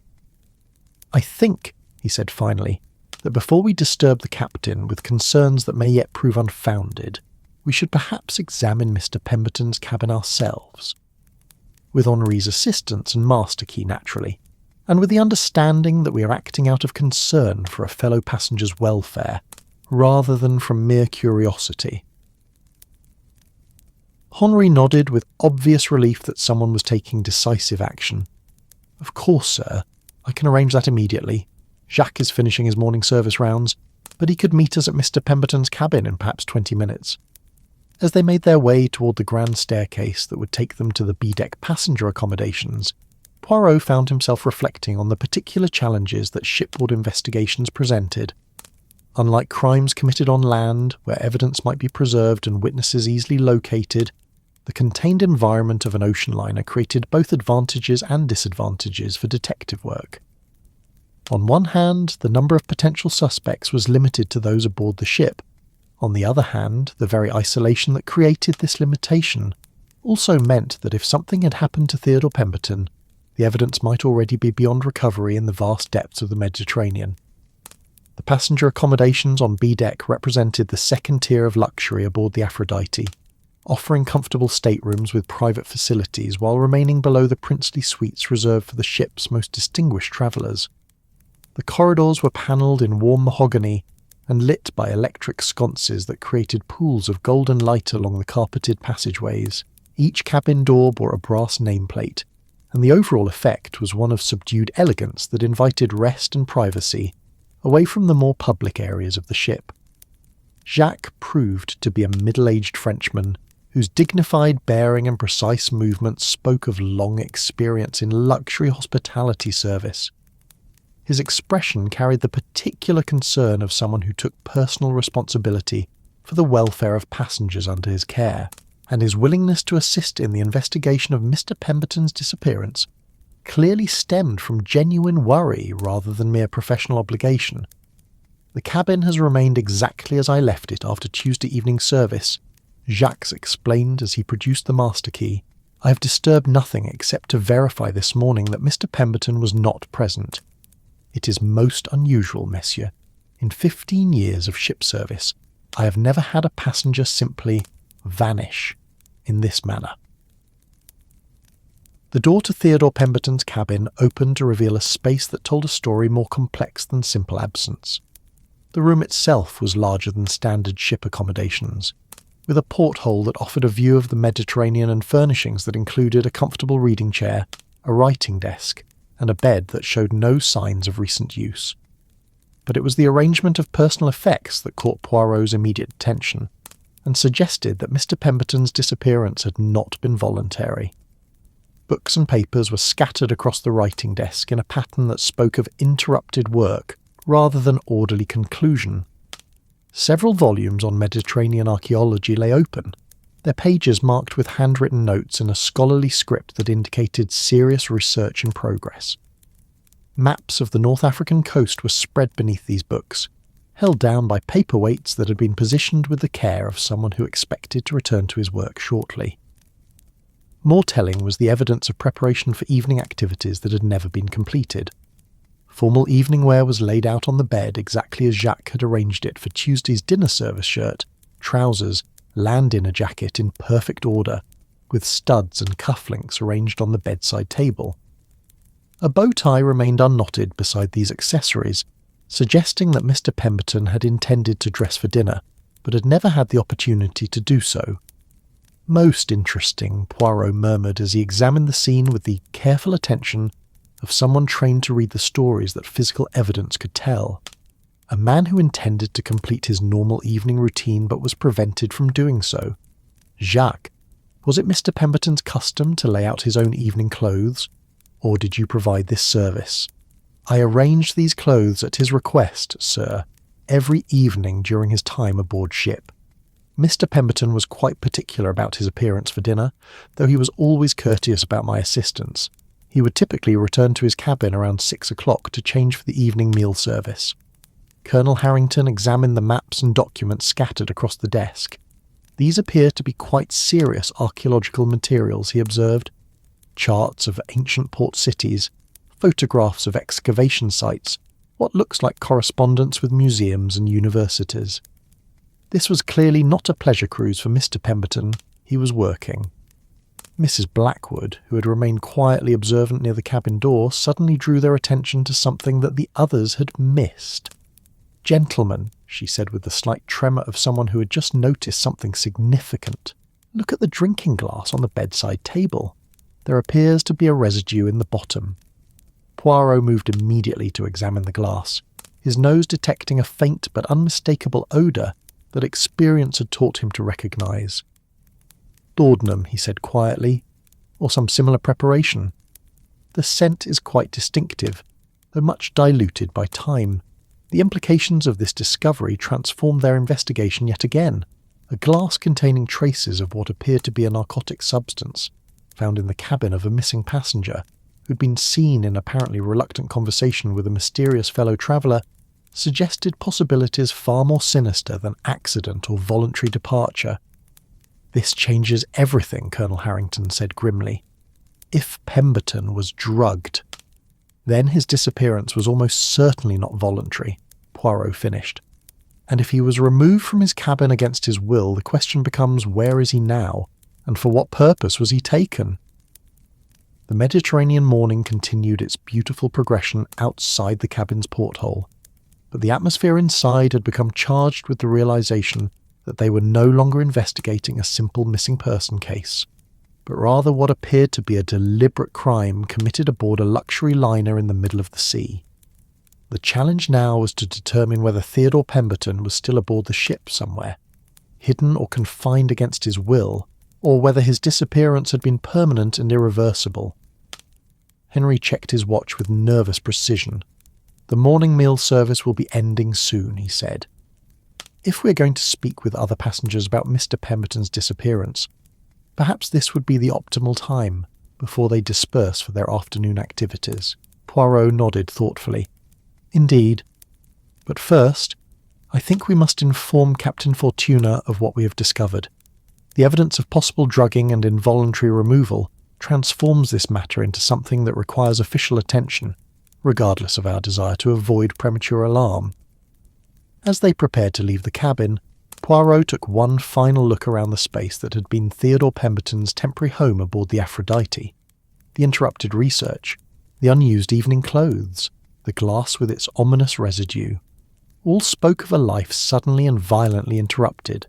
"I think," he said finally, "that before we disturb the captain with concerns that may yet prove unfounded, we should perhaps examine Mr. Pemberton's cabin ourselves. With Henri's assistance and master key, naturally, and with the understanding that we are acting out of concern for a fellow passenger's welfare, rather than from mere curiosity." Henri nodded with obvious relief that someone was taking decisive action. "Of course, sir. I can arrange that immediately. Jacques is finishing his morning service rounds, but he could meet us at Mr. Pemberton's cabin in perhaps 20 minutes. As they made their way toward the grand staircase that would take them to the B-deck passenger accommodations, Poirot found himself reflecting on the particular challenges that shipboard investigations presented. Unlike crimes committed on land, where evidence might be preserved and witnesses easily located, the contained environment of an ocean liner created both advantages and disadvantages for detective work. On one hand, the number of potential suspects was limited to those aboard the ship. On the other hand, the very isolation that created this limitation also meant that if something had happened to Theodore Pemberton, the evidence might already be beyond recovery in the vast depths of the Mediterranean. The passenger accommodations on B-deck represented the second tier of luxury aboard the Aphrodite, offering comfortable staterooms with private facilities while remaining below the princely suites reserved for the ship's most distinguished travellers. The corridors were panelled in warm mahogany and lit by electric sconces that created pools of golden light along the carpeted passageways. Each cabin door bore a brass nameplate, and the overall effect was one of subdued elegance that invited rest and privacy, away from the more public areas of the ship. Jacques proved to be a middle-aged Frenchman whose dignified bearing and precise movements spoke of long experience in luxury hospitality service. His expression carried the particular concern of someone who took personal responsibility for the welfare of passengers under his care, and his willingness to assist in the investigation of Mr. Pemberton's disappearance clearly stemmed from genuine worry rather than mere professional obligation. "The cabin has remained exactly as I left it after Tuesday evening service," Jacques explained as he produced the master key. "I have disturbed nothing except to verify this morning that Mr. Pemberton was not present. It is most unusual, messieurs. In 15 years of ship service, I have never had a passenger simply vanish in this manner." The door to Theodore Pemberton's cabin opened to reveal a space that told a story more complex than simple absence. The room itself was larger than standard ship accommodations, with a porthole that offered a view of the Mediterranean and furnishings that included a comfortable reading chair, a writing desk, and a bed that showed no signs of recent use. But it was the arrangement of personal effects that caught Poirot's immediate attention, and suggested that Mr. Pemberton's disappearance had not been voluntary. Books and papers were scattered across the writing desk in a pattern that spoke of interrupted work rather than orderly conclusion. Several volumes on Mediterranean archaeology lay open, their pages marked with handwritten notes in a scholarly script that indicated serious research in progress. Maps of the North African coast were spread beneath these books, held down by paperweights that had been positioned with the care of someone who expected to return to his work shortly. More telling was the evidence of preparation for evening activities that had never been completed. Formal evening wear was laid out on the bed exactly as Jacques had arranged it for Tuesday's dinner service shirt, trousers, land dinner jacket in perfect order, with studs and cufflinks arranged on the bedside table. A bow tie remained unknotted beside these accessories, suggesting that Mr. Pemberton had intended to dress for dinner, but had never had the opportunity to do so. "Most interesting," Poirot murmured as he examined the scene with the careful attention of someone trained to read the stories that physical evidence could tell. A man who intended to complete his normal evening routine but was prevented from doing so. Jacques, was it Mr. Pemberton's custom to lay out his own evening clothes, or did you provide this service? "I arranged these clothes at his request, sir, every evening during his time aboard ship. Mr. Pemberton was quite particular about his appearance for dinner, though he was always courteous about my assistance. He would typically return to his cabin around 6 o'clock to change for the evening meal service." Colonel Harrington examined the maps and documents scattered across the desk. "These appear to be quite serious archaeological materials," he observed. "Charts of ancient port cities, photographs of excavation sites, what looks like correspondence with museums and universities." This was clearly not a pleasure cruise for Mr. Pemberton. He was working. Mrs. Blackwood, who had remained quietly observant near the cabin door, suddenly drew their attention to something that the others had missed. "Gentlemen," she said with the slight tremor of someone who had just noticed something significant, "look at the drinking glass on the bedside table. There appears to be a residue in the bottom." Poirot moved immediately to examine the glass, his nose detecting a faint but unmistakable odour that experience had taught him to recognise. "Laudanum," he said quietly, "or some similar preparation. The scent is quite distinctive, though much diluted by time. The implications of this discovery transformed their investigation yet again. A glass containing traces of what appeared to be a narcotic substance, found in the cabin of a missing passenger, who'd been seen in apparently reluctant conversation with a mysterious fellow traveller, suggested possibilities far more sinister than accident or voluntary departure. "This changes everything," Colonel Harrington said grimly. "If Pemberton was drugged, then his disappearance was almost certainly not voluntary," Poirot finished. "And if he was removed from his cabin against his will, the question becomes, where is he now, and for what purpose was he taken?" The Mediterranean morning continued its beautiful progression outside the cabin's porthole, but the atmosphere inside had become charged with the realization that they were no longer investigating a simple missing person case, but rather what appeared to be a deliberate crime committed aboard a luxury liner in the middle of the sea. The challenge now was to determine whether Theodore Pemberton was still aboard the ship somewhere, hidden or confined against his will, or whether his disappearance had been permanent and irreversible. Henry checked his watch with nervous precision. "The morning meal service will be ending soon," he said. If we're going to speak with other passengers about Mr. Pemberton's disappearance, perhaps this would be the optimal time before they disperse for their afternoon activities. Poirot nodded thoughtfully. "Indeed. But first, I think we must inform Captain Fortuna of what we have discovered. The evidence of possible drugging and involuntary removal transforms this matter into something that requires official attention, regardless of our desire to avoid premature alarm." As they prepared to leave the cabin, Poirot took one final look around the space that had been Theodore Pemberton's temporary home aboard the Aphrodite. The interrupted research, the unused evening clothes, the glass with its ominous residue, all spoke of a life suddenly and violently interrupted.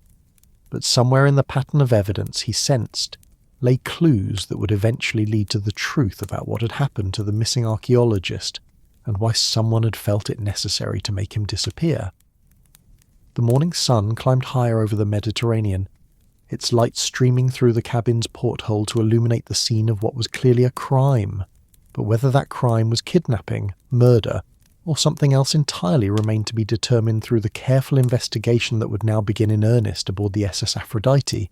But somewhere in the pattern of evidence he sensed lay clues that would eventually lead to the truth about what had happened to the missing archaeologist and why someone had felt it necessary to make him disappear. The morning sun climbed higher over the Mediterranean, its light streaming through the cabin's porthole to illuminate the scene of what was clearly a crime. But whether that crime was kidnapping, murder, or something else entirely remained to be determined through the careful investigation that would now begin in earnest aboard the SS Aphrodite,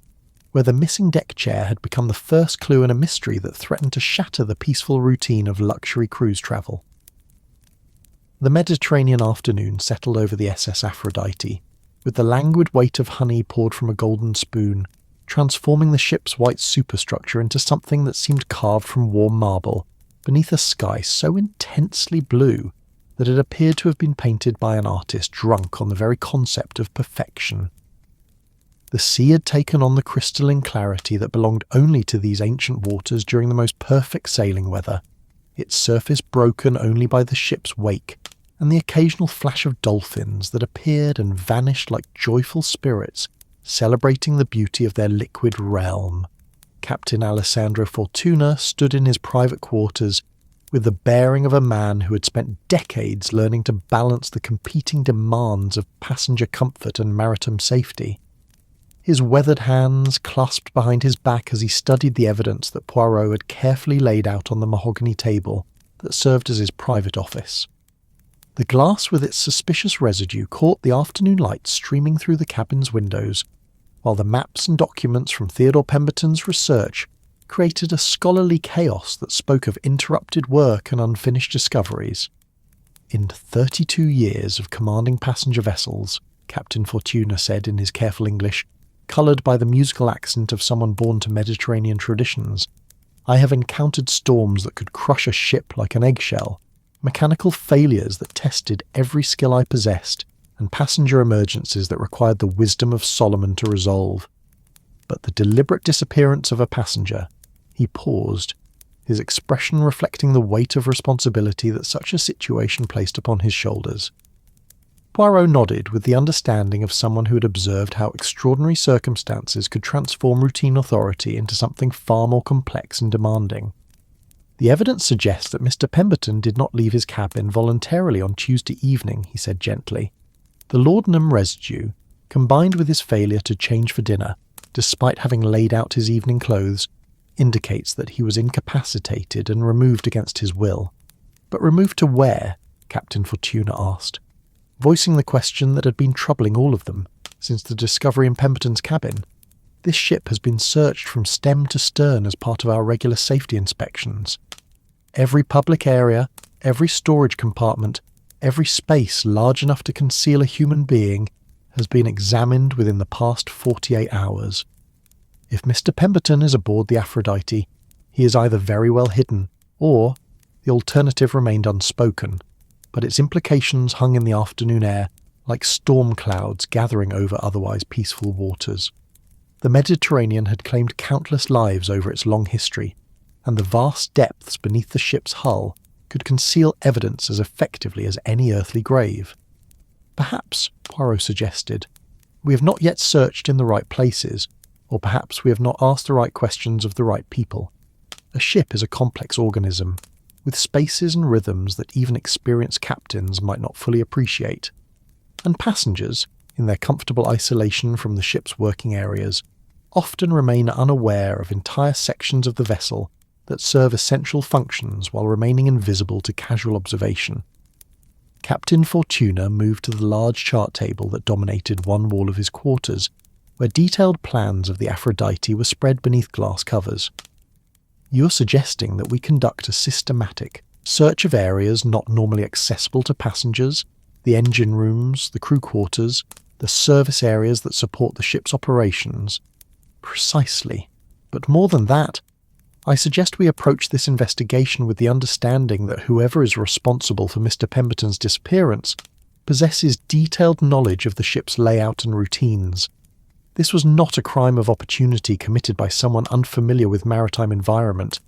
where the missing deck chair had become the first clue in a mystery that threatened to shatter the peaceful routine of luxury cruise travel. The Mediterranean afternoon settled over the SS Aphrodite, with the languid weight of honey poured from a golden spoon, transforming the ship's white superstructure into something that seemed carved from warm marble, beneath a sky so intensely blue that it appeared to have been painted by an artist drunk on the very concept of perfection. The sea had taken on the crystalline clarity that belonged only to these ancient waters during the most perfect sailing weather, its surface broken only by the ship's wake and the occasional flash of dolphins that appeared and vanished like joyful spirits celebrating the beauty of their liquid realm. Captain Alessandro Fortuna stood in his private quarters with the bearing of a man who had spent decades learning to balance the competing demands of passenger comfort and maritime safety. His weathered hands clasped behind his back as he studied the evidence that Poirot had carefully laid out on the mahogany table that served as his private office. The glass with its suspicious residue caught the afternoon light streaming through the cabin's windows, while the maps and documents from Theodore Pemberton's research created a scholarly chaos that spoke of interrupted work and unfinished discoveries. "In 32 years of commanding passenger vessels," Captain Fortuna said in his careful English, coloured by the musical accent of someone born to Mediterranean traditions, "I have encountered storms that could crush a ship like an eggshell, mechanical failures that tested every skill I possessed, and passenger emergencies that required the wisdom of Solomon to resolve. But the deliberate disappearance of a passenger," he paused, his expression reflecting the weight of responsibility that such a situation placed upon his shoulders. Poirot nodded with the understanding of someone who had observed how extraordinary circumstances could transform routine authority into something far more complex and demanding. "The evidence suggests that Mr. Pemberton did not leave his cabin voluntarily on Tuesday evening," he said gently. "The laudanum residue, combined with his failure to change for dinner, despite having laid out his evening clothes, indicates that he was incapacitated and removed against his will." "But removed to where?" Captain Fortuna asked, voicing the question that had been troubling all of them since the discovery in Pemberton's cabin. "This ship has been searched from stem to stern as part of our regular safety inspections. Every public area, every storage compartment, every space large enough to conceal a human being has been examined within the past 48 hours. If Mr. Pemberton is aboard the Aphrodite, he is either very well hidden, or the alternative remained unspoken, but its implications hung in the afternoon air like storm clouds gathering over otherwise peaceful waters. The Mediterranean had claimed countless lives over its long history, and the vast depths beneath the ship's hull could conceal evidence as effectively as any earthly grave. "Perhaps," Poirot suggested, "we have not yet searched in the right places, or perhaps we have not asked the right questions of the right people. A ship is a complex organism, with spaces and rhythms that even experienced captains might not fully appreciate. And passengers, in their comfortable isolation from the ship's working areas, often remain unaware of entire sections of the vessel that serve essential functions while remaining invisible to casual observation. Captain Fortuna moved to the large chart table that dominated one wall of his quarters, where detailed plans of the Aphrodite were spread beneath glass covers. "You're suggesting that we conduct a systematic search of areas not normally accessible to passengers, the engine rooms, the crew quarters, the service areas that support the ship's operations." "Precisely. But more than that, I suggest we approach this investigation with the understanding that whoever is responsible for Mr. Pemberton's disappearance possesses detailed knowledge of the ship's layout and routines. This was not a crime of opportunity committed by someone unfamiliar with maritime environment.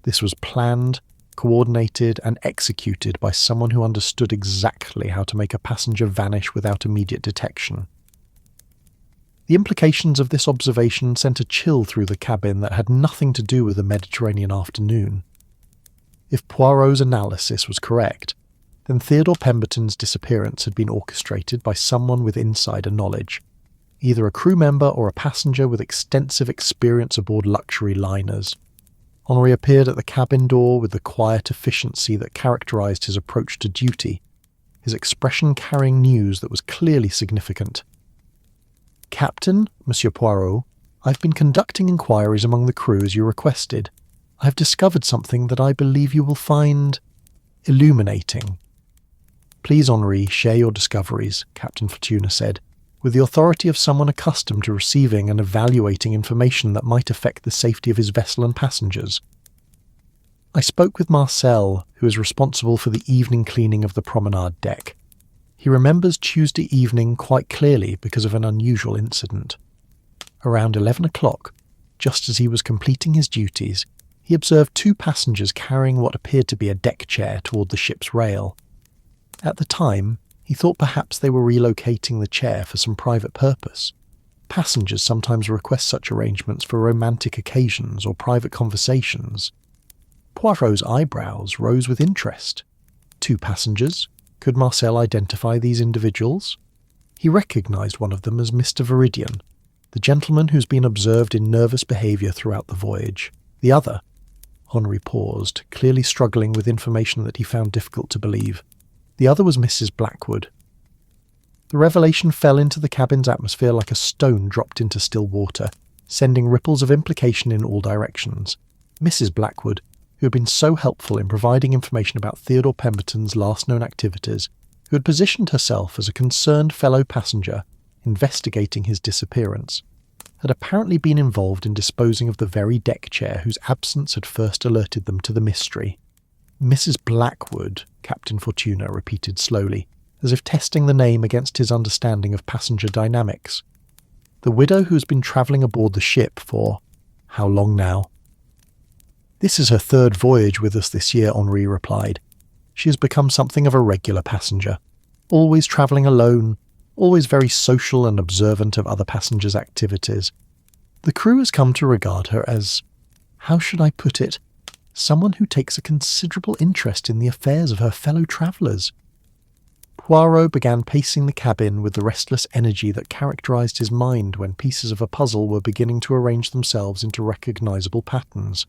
This was planned, coordinated, and executed by someone who understood exactly how to make a passenger vanish without immediate detection." The implications of this observation sent a chill through the cabin that had nothing to do with a Mediterranean afternoon. If Poirot's analysis was correct, then Theodore Pemberton's disappearance had been orchestrated by someone with insider knowledge, either a crew member or a passenger with extensive experience aboard luxury liners. Henri appeared at the cabin door with the quiet efficiency that characterized his approach to duty, his expression carrying news that was clearly significant. "Captain, Monsieur Poirot, I've been conducting inquiries among the crew as you requested. I have discovered something that I believe you will find illuminating." "Please, Henri, share your discoveries," Captain Fortuna said, with the authority of someone accustomed to receiving and evaluating information that might affect the safety of his vessel and passengers. "I spoke with Marcel, who is responsible for the evening cleaning of the promenade deck. He remembers Tuesday evening quite clearly because of an unusual incident. Around 11 o'clock, just as he was completing his duties, he observed two passengers carrying what appeared to be a deck chair toward the ship's rail. At the time, he thought perhaps they were relocating the chair for some private purpose. Passengers sometimes request such arrangements for romantic occasions or private conversations." Poirot's eyebrows rose with interest. Two passengers? Could Marcel identify these individuals? He recognized one of them as Mr. Viridian, the gentleman who's been observed in nervous behavior throughout the voyage. The other— Henri paused, clearly struggling with information that he found difficult to believe. The other was Mrs. Blackwood. The revelation fell into the cabin's atmosphere like a stone dropped into still water, sending ripples of implication in all directions. Mrs. Blackwood, who had been so helpful in providing information about Theodore Pemberton's last known activities, who had positioned herself as a concerned fellow passenger investigating his disappearance, had apparently been involved in disposing of the very deck chair whose absence had first alerted them to the mystery. "Mrs. Blackwood," Captain Fortuna repeated slowly, as if testing the name against his understanding of passenger dynamics. "The widow who has been travelling aboard the ship for— how long now?" "This is her third voyage with us this year," Henri replied. "She has become something of a regular passenger, always travelling alone, always very social and observant of other passengers' activities. The crew has come to regard her as— how should I put it— someone who takes a considerable interest in the affairs of her fellow travellers." Poirot began pacing the cabin with the restless energy that characterized his mind when pieces of a puzzle were beginning to arrange themselves into recognizable patterns.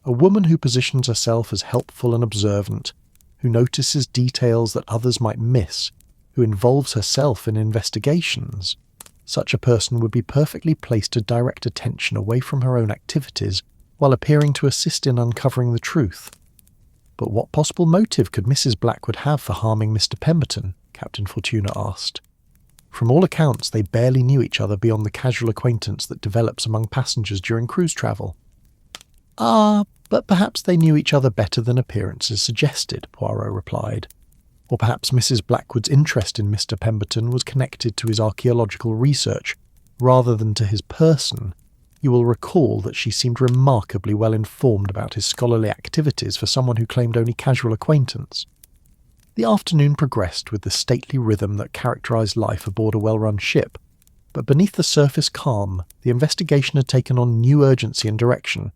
A woman who positions herself as helpful and observant, who notices details that others might miss, who involves herself in investigations. Such a person would be perfectly placed to direct attention away from her own activities while appearing to assist in uncovering the truth. "But what possible motive could Mrs. Blackwood have for harming Mr. Pemberton?" Captain Fortuna asked. From all accounts, they barely knew each other beyond the casual acquaintance that develops among passengers during cruise travel. But perhaps they knew each other better than appearances suggested," Poirot replied. "Or perhaps Mrs. Blackwood's interest in Mr. Pemberton was connected to his archaeological research, rather than to his person. You will recall that she seemed remarkably well informed about his scholarly activities for someone who claimed only casual acquaintance." The afternoon progressed with the stately rhythm that characterized life aboard a well-run ship, but beneath the surface calm, the investigation had taken on new urgency and direction.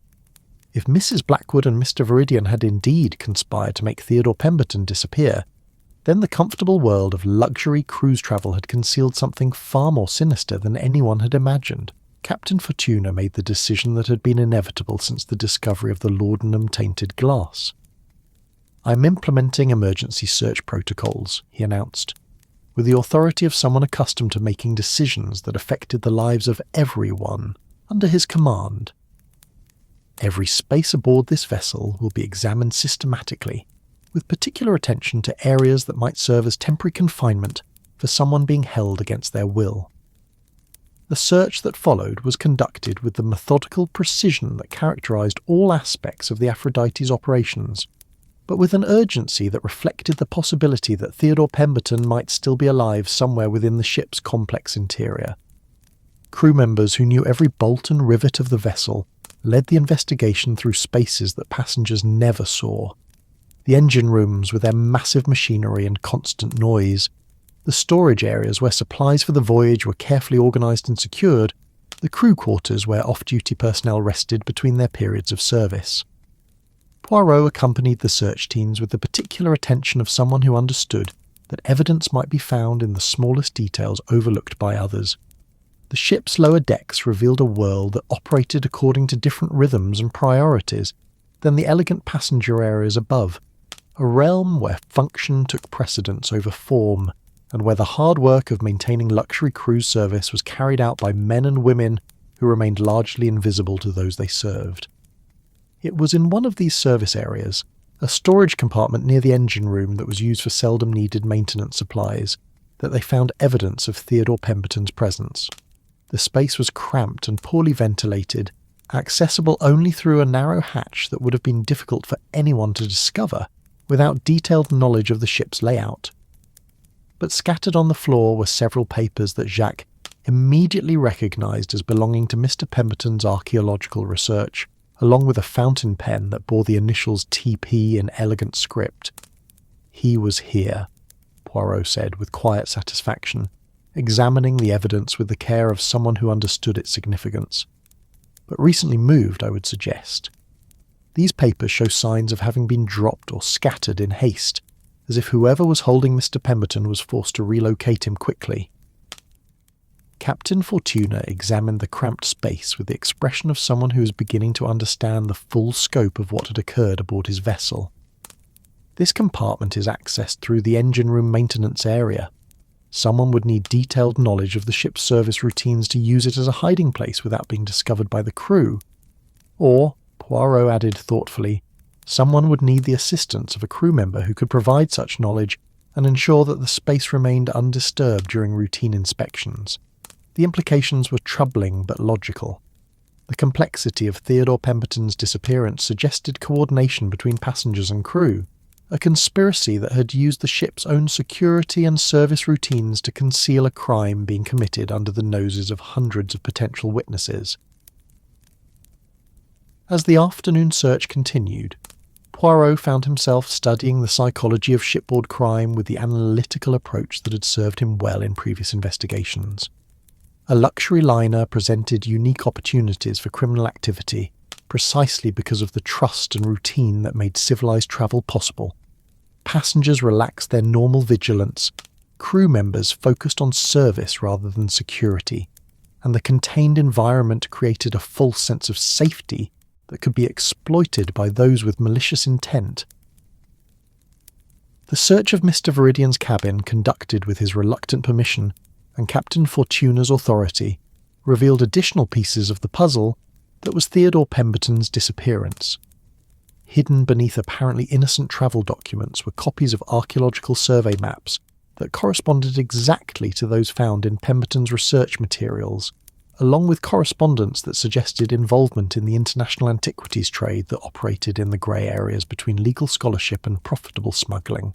If Mrs. Blackwood and Mr. Viridian had indeed conspired to make Theodore Pemberton disappear, then the comfortable world of luxury cruise travel had concealed something far more sinister than anyone had imagined. Captain Fortuna made the decision that had been inevitable since the discovery of the laudanum-tainted glass. "I'm implementing emergency search protocols," he announced, with the authority of someone accustomed to making decisions that affected the lives of everyone under his command. "Every space aboard this vessel will be examined systematically, with particular attention to areas that might serve as temporary confinement for someone being held against their will." The search that followed was conducted with the methodical precision that characterized all aspects of the Aphrodite's operations, but with an urgency that reflected the possibility that Theodore Pemberton might still be alive somewhere within the ship's complex interior. Crew members who knew every bolt and rivet of the vessel led the investigation through spaces that passengers never saw. The engine rooms with their massive machinery and constant noise, the storage areas where supplies for the voyage were carefully organised and secured, the crew quarters where off-duty personnel rested between their periods of service. Poirot accompanied the search teams with the particular attention of someone who understood that evidence might be found in the smallest details overlooked by others. The ship's lower decks revealed a world that operated according to different rhythms and priorities than the elegant passenger areas above, a realm where function took precedence over form, and where the hard work of maintaining luxury cruise service was carried out by men and women who remained largely invisible to those they served. It was in one of these service areas, a storage compartment near the engine room that was used for seldom needed maintenance supplies, that they found evidence of Theodore Pemberton's presence. The space was cramped and poorly ventilated, accessible only through a narrow hatch that would have been difficult for anyone to discover without detailed knowledge of the ship's layout. But scattered on the floor were several papers that Jacques immediately recognised as belonging to Mr. Pemberton's archaeological research, along with a fountain pen that bore the initials TP in elegant script. "He was here," Poirot said with quiet satisfaction, examining the evidence with the care of someone who understood its significance. "But recently moved, I would suggest. These papers show signs of having been dropped or scattered in haste, as if whoever was holding Mr. Pemberton was forced to relocate him quickly." Captain Fortuna examined the cramped space with the expression of someone who was beginning to understand the full scope of what had occurred aboard his vessel. "This compartment is accessed through the engine room maintenance area. Someone would need detailed knowledge of the ship's service routines to use it as a hiding place without being discovered by the crew. Or, Poirot added thoughtfully, someone would need the assistance of a crew member who could provide such knowledge and ensure that the space remained undisturbed during routine inspections." The implications were troubling but logical. The complexity of Theodore Pemberton's disappearance suggested coordination between passengers and crew, a conspiracy that had used the ship's own security and service routines to conceal a crime being committed under the noses of hundreds of potential witnesses. As the afternoon search continued, Poirot found himself studying the psychology of shipboard crime with the analytical approach that had served him well in previous investigations. A luxury liner presented unique opportunities for criminal activity precisely because of the trust and routine that made civilized travel possible. Passengers relaxed their normal vigilance, crew members focused on service rather than security, and the contained environment created a false sense of safety that could be exploited by those with malicious intent. The search of Mr. Viridian's cabin, conducted with his reluctant permission and Captain Fortuna's authority, revealed additional pieces of the puzzle that was Theodore Pemberton's disappearance. Hidden beneath apparently innocent travel documents were copies of archaeological survey maps that corresponded exactly to those found in Pemberton's research materials, along with correspondence that suggested involvement in the international antiquities trade that operated in the grey areas between legal scholarship and profitable smuggling.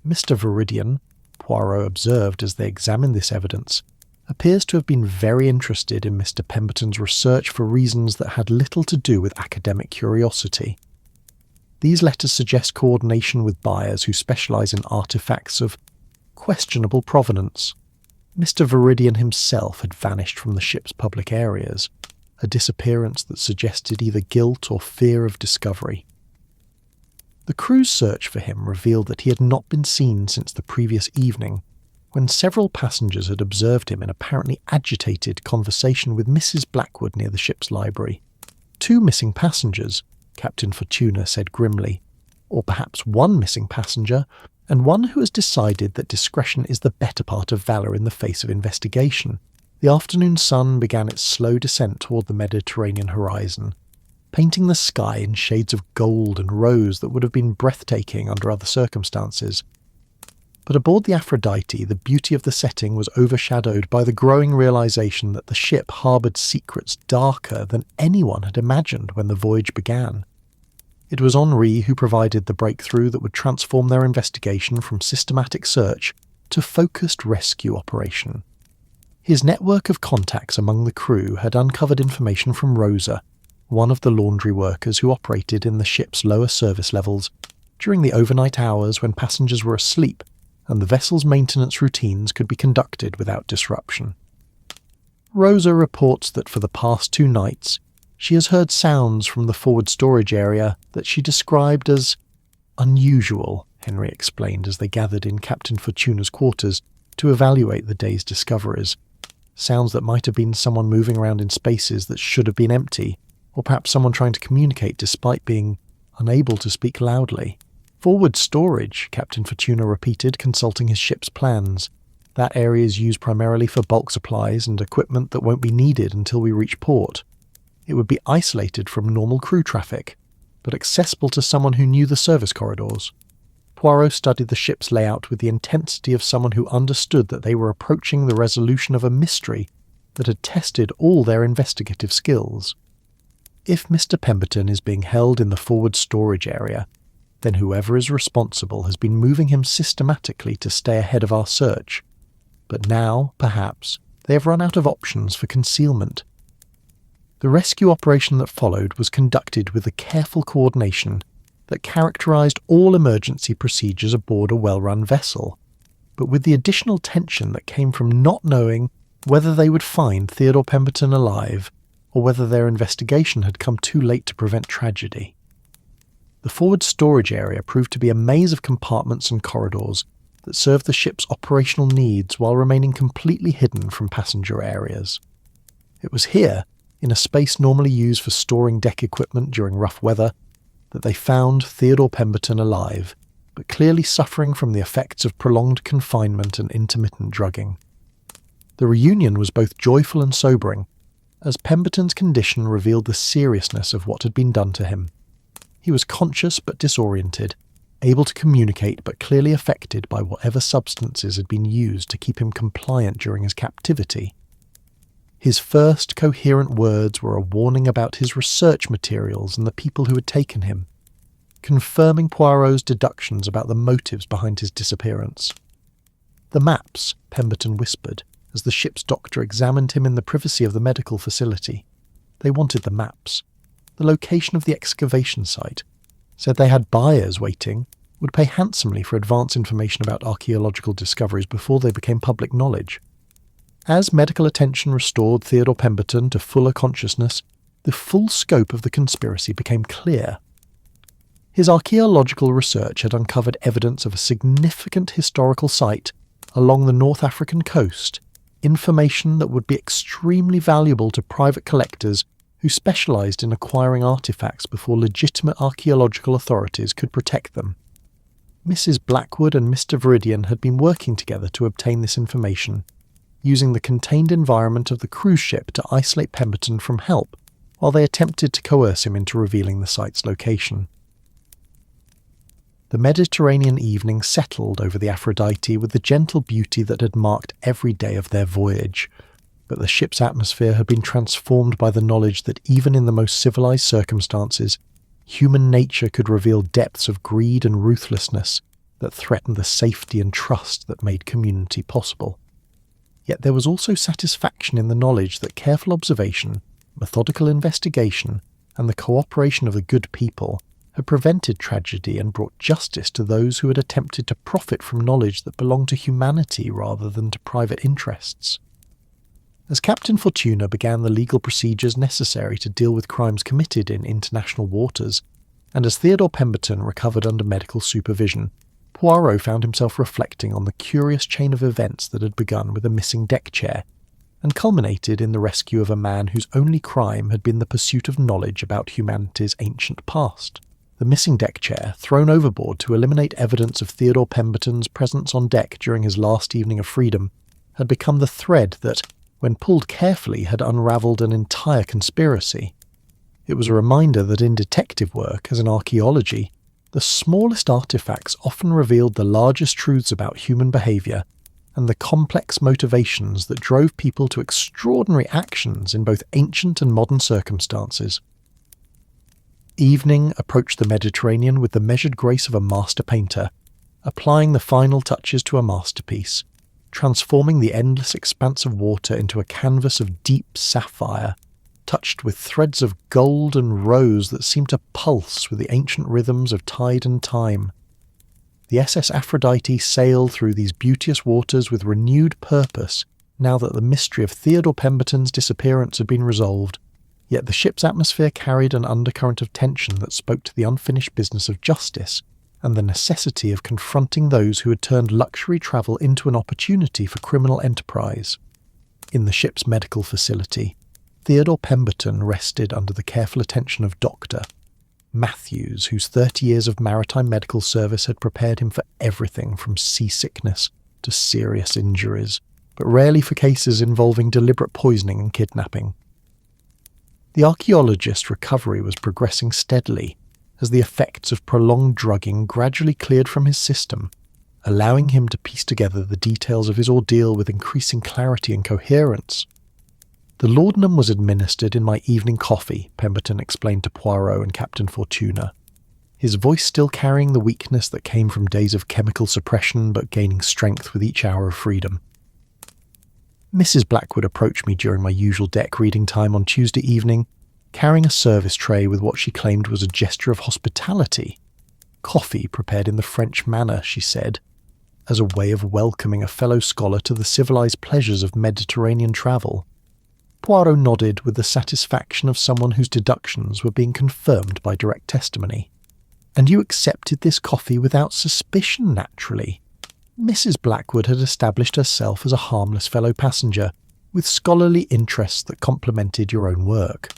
Mr. Viridian, Poirot observed as they examined this evidence, appears to have been very interested in Mr. Pemberton's research for reasons that had little to do with academic curiosity. These letters suggest coordination with buyers who specialise in artefacts of questionable provenance. Mr. Viridian himself had vanished from the ship's public areas, a disappearance that suggested either guilt or fear of discovery. The crew's search for him revealed that he had not been seen since the previous evening, when several passengers had observed him in apparently agitated conversation with Mrs. Blackwood near the ship's library. 2 missing passengers, Captain Fortuna said grimly, or perhaps 1 missing passenger, and one who has decided that discretion is the better part of valour in the face of investigation. The afternoon sun began its slow descent toward the Mediterranean horizon, painting the sky in shades of gold and rose that would have been breathtaking under other circumstances. But aboard the Aphrodite, the beauty of the setting was overshadowed by the growing realization that the ship harboured secrets darker than anyone had imagined when the voyage began. It was Henri who provided the breakthrough that would transform their investigation from systematic search to focused rescue operation. His network of contacts among the crew had uncovered information from Rosa, one of the laundry workers who operated in the ship's lower service levels during the overnight hours when passengers were asleep and the vessel's maintenance routines could be conducted without disruption. Rosa reports that for the past 2 nights, she has heard sounds from the forward storage area that she described as unusual, Henry explained as they gathered in Captain Fortuna's quarters to evaluate the day's discoveries. Sounds that might have been someone moving around in spaces that should have been empty, or perhaps someone trying to communicate despite being unable to speak loudly. Forward storage, Captain Fortuna repeated, consulting his ship's plans. That area is used primarily for bulk supplies and equipment that won't be needed until we reach port. It would be isolated from normal crew traffic, but accessible to someone who knew the service corridors. Poirot studied the ship's layout with the intensity of someone who understood that they were approaching the resolution of a mystery that had tested all their investigative skills. If Mr. Pemberton is being held in the forward storage area, then whoever is responsible has been moving him systematically to stay ahead of our search. But now, perhaps, they have run out of options for concealment. The rescue operation that followed was conducted with the careful coordination that characterized all emergency procedures aboard a well-run vessel, but with the additional tension that came from not knowing whether they would find Theodore Pemberton alive or whether their investigation had come too late to prevent tragedy. The forward storage area proved to be a maze of compartments and corridors that served the ship's operational needs while remaining completely hidden from passenger areas. It was here, in a space normally used for storing deck equipment during rough weather, that they found Theodore Pemberton alive, but clearly suffering from the effects of prolonged confinement and intermittent drugging. The reunion was both joyful and sobering, as Pemberton's condition revealed the seriousness of what had been done to him. He was conscious but disoriented, able to communicate but clearly affected by whatever substances had been used to keep him compliant during his captivity. His first coherent words were a warning about his research materials and the people who had taken him, confirming Poirot's deductions about the motives behind his disappearance. "The maps," Pemberton whispered, as the ship's doctor examined him in the privacy of the medical facility. They wanted the maps. The location of the excavation site, said they had buyers waiting, would pay handsomely for advance information about archaeological discoveries before they became public knowledge. As medical attention restored Theodore Pemberton to fuller consciousness, the full scope of the conspiracy became clear. His archaeological research had uncovered evidence of a significant historical site along the North African coast, information that would be extremely valuable to private collectors who specialised in acquiring artefacts before legitimate archaeological authorities could protect them. Mrs. Blackwood and Mr. Viridian had been working together to obtain this information, using the contained environment of the cruise ship to isolate Pemberton from help, while they attempted to coerce him into revealing the site's location. The Mediterranean evening settled over the Aphrodite with the gentle beauty that had marked every day of their voyage, but the ship's atmosphere had been transformed by the knowledge that even in the most civilized circumstances, human nature could reveal depths of greed and ruthlessness that threatened the safety and trust that made community possible. Yet there was also satisfaction in the knowledge that careful observation, methodical investigation, and the cooperation of the good people had prevented tragedy and brought justice to those who had attempted to profit from knowledge that belonged to humanity rather than to private interests. As Captain Fortuna began the legal procedures necessary to deal with crimes committed in international waters, and as Theodore Pemberton recovered under medical supervision, Poirot found himself reflecting on the curious chain of events that had begun with a missing deck chair, and culminated in the rescue of a man whose only crime had been the pursuit of knowledge about humanity's ancient past. The missing deck chair, thrown overboard to eliminate evidence of Theodore Pemberton's presence on deck during his last evening of freedom, had become the thread that, when pulled carefully, had unravelled an entire conspiracy. It was a reminder that in detective work, as in archaeology, the smallest artefacts often revealed the largest truths about human behaviour and the complex motivations that drove people to extraordinary actions in both ancient and modern circumstances. Evening approached the Mediterranean with the measured grace of a master painter, applying the final touches to a masterpiece, transforming the endless expanse of water into a canvas of deep sapphire, touched with threads of gold and rose that seemed to pulse with the ancient rhythms of tide and time. The SS Aphrodite sailed through these beauteous waters with renewed purpose now that the mystery of Theodore Pemberton's disappearance had been resolved, yet the ship's atmosphere carried an undercurrent of tension that spoke to the unfinished business of justice and the necessity of confronting those who had turned luxury travel into an opportunity for criminal enterprise. In the ship's medical facility, Theodore Pemberton rested under the careful attention of Dr. Matthews, whose 30 years of maritime medical service had prepared him for everything from seasickness to serious injuries, but rarely for cases involving deliberate poisoning and kidnapping. The archaeologist's recovery was progressing steadily as the effects of prolonged drugging gradually cleared from his system, allowing him to piece together the details of his ordeal with increasing clarity and coherence. The laudanum was administered in my evening coffee, Pemberton explained to Poirot and Captain Fortuna, his voice still carrying the weakness that came from days of chemical suppression but gaining strength with each hour of freedom. Mrs. Blackwood approached me during my usual deck reading time on Tuesday evening, carrying a service tray with what she claimed was a gesture of hospitality. Coffee prepared in the French manner, she said, as a way of welcoming a fellow scholar to the civilized pleasures of Mediterranean travel. Poirot nodded with the satisfaction of someone whose deductions were being confirmed by direct testimony. "And you accepted this coffee without suspicion, naturally." Mrs. Blackwood had established herself as a harmless fellow passenger, with scholarly interests that complemented your own work.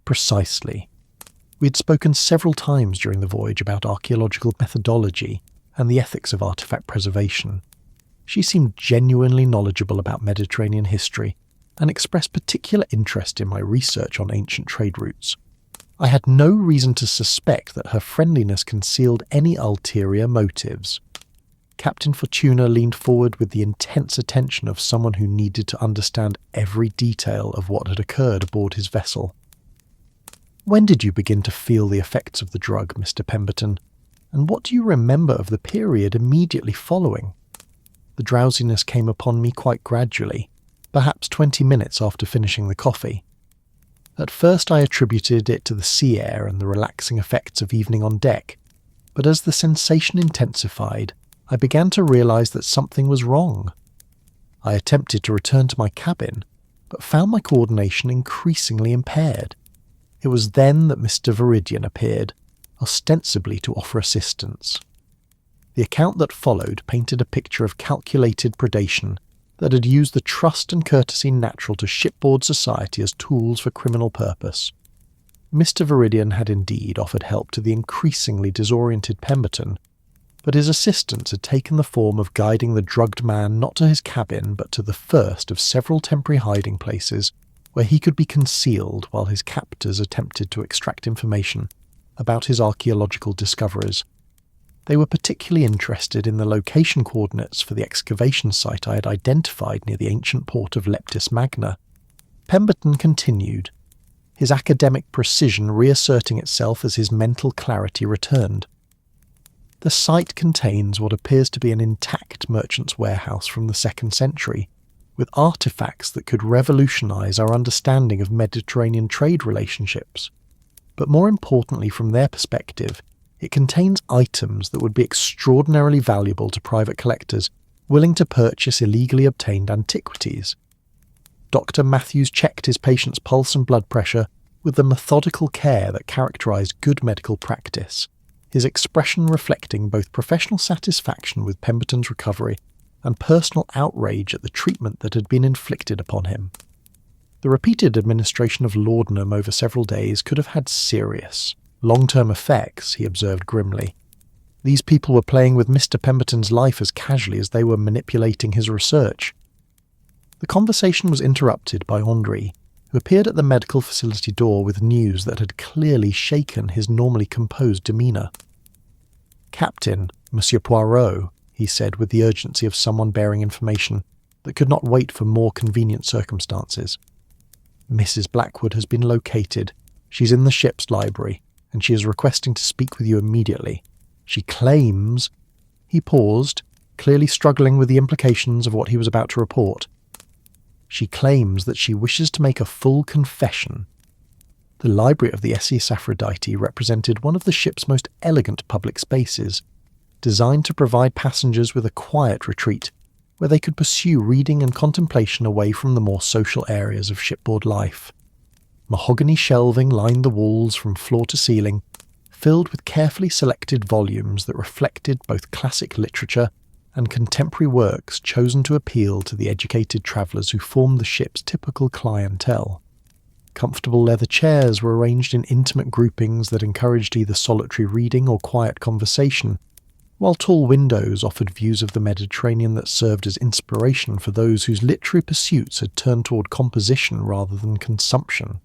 Precisely. We had spoken several times during the voyage about archaeological methodology and the ethics of artifact preservation. She seemed genuinely knowledgeable about Mediterranean history and expressed particular interest in my research on ancient trade routes. I had no reason to suspect that her friendliness concealed any ulterior motives. Captain Fortuna leaned forward with the intense attention of someone who needed to understand every detail of what had occurred aboard his vessel. "When did you begin to feel the effects of the drug, Mr. Pemberton? And what do you remember of the period immediately following?" The drowsiness came upon me quite gradually, perhaps 20 minutes after finishing the coffee. At first I attributed it to the sea air and the relaxing effects of evening on deck, but as the sensation intensified, I began to realise that something was wrong. I attempted to return to my cabin, but found my coordination increasingly impaired. It was then that Mr. Viridian appeared, ostensibly to offer assistance. The account that followed painted a picture of calculated predation that had used the trust and courtesy natural to shipboard society as tools for criminal purpose. Mr. Viridian had indeed offered help to the increasingly disoriented Pemberton, but his assistance had taken the form of guiding the drugged man not to his cabin but to the first of several temporary hiding places where he could be concealed while his captors attempted to extract information about his archaeological discoveries. They were particularly interested in the location coordinates for the excavation site I had identified near the ancient port of Leptis Magna. Pemberton continued, his academic precision reasserting itself as his mental clarity returned. The site contains what appears to be an intact merchant's warehouse from the 2nd century, with artifacts that could revolutionize our understanding of Mediterranean trade relationships. But more importantly from their perspective, it contains items that would be extraordinarily valuable to private collectors willing to purchase illegally obtained antiquities. Dr. Matthews checked his patient's pulse and blood pressure with the methodical care that characterised good medical practice, his expression reflecting both professional satisfaction with Pemberton's recovery and personal outrage at the treatment that had been inflicted upon him. The repeated administration of laudanum over several days could have had serious, long-term effects, he observed grimly. These people were playing with Mr. Pemberton's life as casually as they were manipulating his research. The conversation was interrupted by Henri, who appeared at the medical facility door with news that had clearly shaken his normally composed demeanour. "Captain, Monsieur Poirot," he said with the urgency of someone bearing information that could not wait for more convenient circumstances. "Mrs. Blackwood has been located. She's in the ship's library, and she is requesting to speak with you immediately. She claims—" He paused, clearly struggling with the implications of what he was about to report. "She claims that she wishes to make a full confession." The library of the SS Aphrodite represented one of the ship's most elegant public spaces, designed to provide passengers with a quiet retreat where they could pursue reading and contemplation away from the more social areas of shipboard life. Mahogany shelving lined the walls from floor to ceiling, filled with carefully selected volumes that reflected both classic literature and contemporary works chosen to appeal to the educated travellers who formed the ship's typical clientele. Comfortable leather chairs were arranged in intimate groupings that encouraged either solitary reading or quiet conversation, while tall windows offered views of the Mediterranean that served as inspiration for those whose literary pursuits had turned toward composition rather than consumption.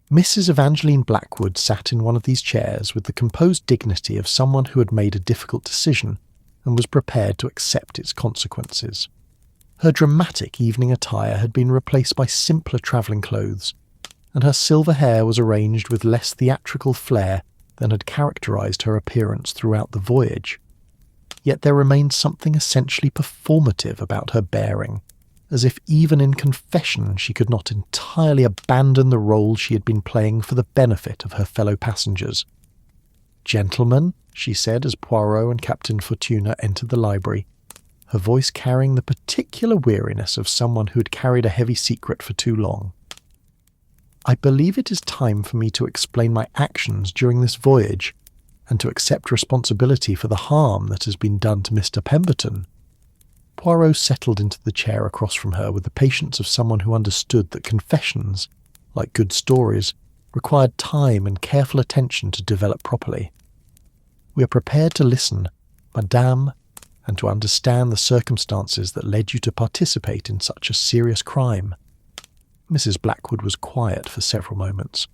Mrs. Evangeline Blackwood sat in one of these chairs with the composed dignity of someone who had made a difficult decision and was prepared to accept its consequences. Her dramatic evening attire had been replaced by simpler travelling clothes, and her silver hair was arranged with less theatrical flair than had characterised her appearance throughout the voyage. Yet there remained something essentially performative about her bearing, as if even in confession she could not entirely abandon the role she had been playing for the benefit of her fellow passengers. "Gentlemen," she said as Poirot and Captain Fortuna entered the library, her voice carrying the particular weariness of someone who had carried a heavy secret for too long. "I believe it is time for me to explain my actions during this voyage, and to accept responsibility for the harm that has been done to Mr. Pemberton." Poirot settled into the chair across from her with the patience of someone who understood that confessions, like good stories, required time and careful attention to develop properly. "We are prepared to listen, Madame, and to understand the circumstances that led you to participate in such a serious crime." Mrs. Blackwood was quiet for several moments,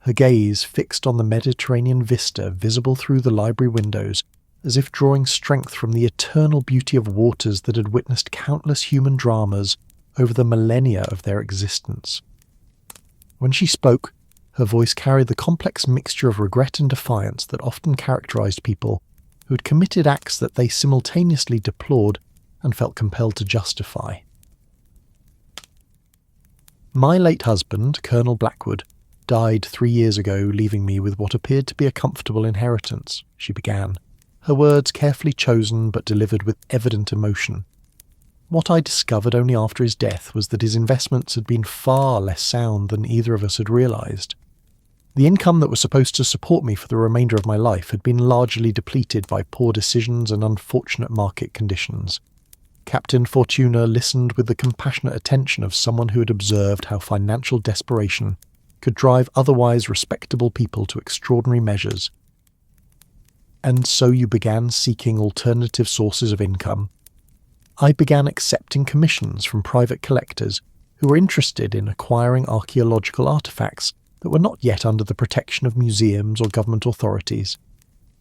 her gaze fixed on the Mediterranean vista visible through the library windows, as if drawing strength from the eternal beauty of waters that had witnessed countless human dramas over the millennia of their existence. When she spoke, her voice carried the complex mixture of regret and defiance that often characterized people who had committed acts that they simultaneously deplored and felt compelled to justify. "My late husband, Colonel Blackwood, died 3 years ago, leaving me with what appeared to be a comfortable inheritance," she began, her words carefully chosen but delivered with evident emotion. "What I discovered only after his death was that his investments had been far less sound than either of us had realised. The income that was supposed to support me for the remainder of my life had been largely depleted by poor decisions and unfortunate market conditions." Captain Fortuna listened with the compassionate attention of someone who had observed how financial desperation could drive otherwise respectable people to extraordinary measures. "And so you began seeking alternative sources of income?" "I began accepting commissions from private collectors who were interested in acquiring archaeological artefacts that were not yet under the protection of museums or government authorities."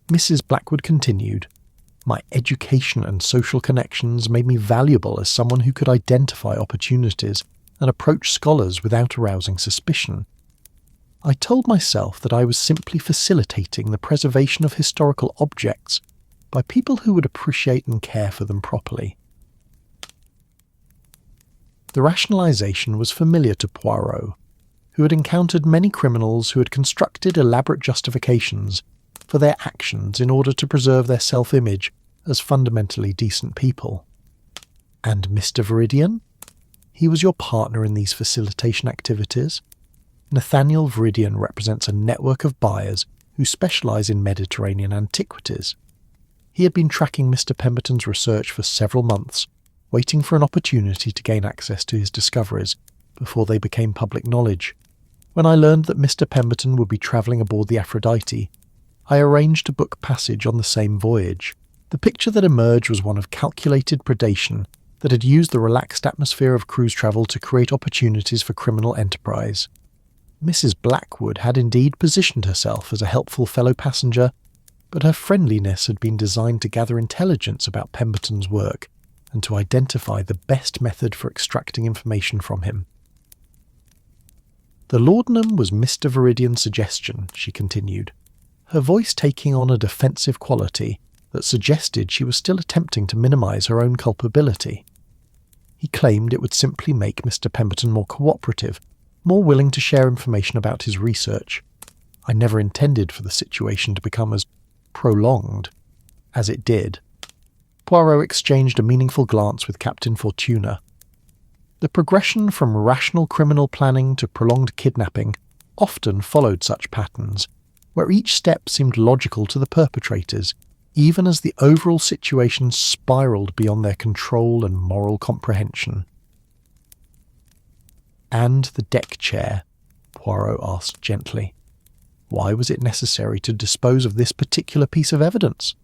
Mrs. Blackwood continued, "My education and social connections made me valuable as someone who could identify opportunities and approach scholars without arousing suspicion. I told myself that I was simply facilitating the preservation of historical objects by people who would appreciate and care for them properly." The rationalization was familiar to Poirot, who had encountered many criminals who had constructed elaborate justifications for their actions in order to preserve their self-image as fundamentally decent people. "And Mr. Viridian?" he was your partner in these facilitation activities. Nathaniel Viridian represents a network of buyers who specialise in Mediterranean antiquities. He had been tracking Mr. Pemberton's research for several months, waiting for an opportunity to gain access to his discoveries before they became public knowledge. When I learned that Mr. Pemberton would be travelling aboard the Aphrodite, I arranged to book passage on the same voyage. The picture that emerged was one of calculated predation that had used the relaxed atmosphere of cruise travel to create opportunities for criminal enterprise. Mrs. Blackwood had indeed positioned herself as a helpful fellow passenger, but her friendliness had been designed to gather intelligence about Pemberton's work and to identify the best method for extracting information from him. The laudanum was Mr. Viridian's suggestion, she continued, her voice taking on a defensive quality that suggested she was still attempting to minimise her own culpability. He claimed it would simply make Mr. Pemberton more cooperative, more willing to share information about his research. I never intended for the situation to become as prolonged as it did. Poirot exchanged a meaningful glance with Captain Fortuna. The progression from rational criminal planning to prolonged kidnapping often followed such patterns, where each step seemed logical to the perpetrators, even as the overall situation spiraled beyond their control and moral comprehension. "And the deck chair?" Poirot asked gently. "Why was it necessary to dispose of this particular piece of evidence?"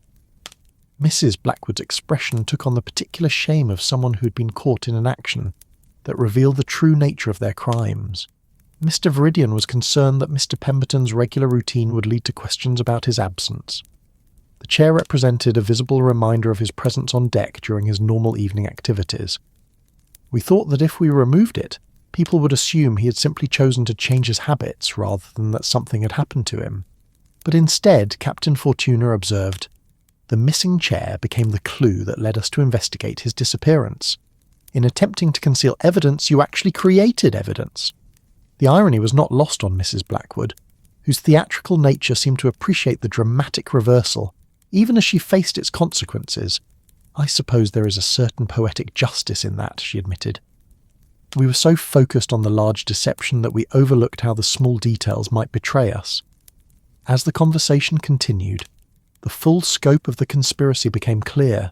Mrs. Blackwood's expression took on the particular shame of someone who had been caught in an action that revealed the true nature of their crimes. Mr. Viridian was concerned that Mr. Pemberton's regular routine would lead to questions about his absence. The chair represented a visible reminder of his presence on deck during his normal evening activities. We thought that if we removed it, people would assume he had simply chosen to change his habits rather than that something had happened to him. But instead, Captain Fortuna observed, "The missing chair became the clue that led us to investigate his disappearance. In attempting to conceal evidence, you actually created evidence." The irony was not lost on Mrs. Blackwood, whose theatrical nature seemed to appreciate the dramatic reversal, even as she faced its consequences. "I suppose there is a certain poetic justice in that," she admitted. "We were so focused on the large deception that we overlooked how the small details might betray us." As the conversation continued, the full scope of the conspiracy became clear.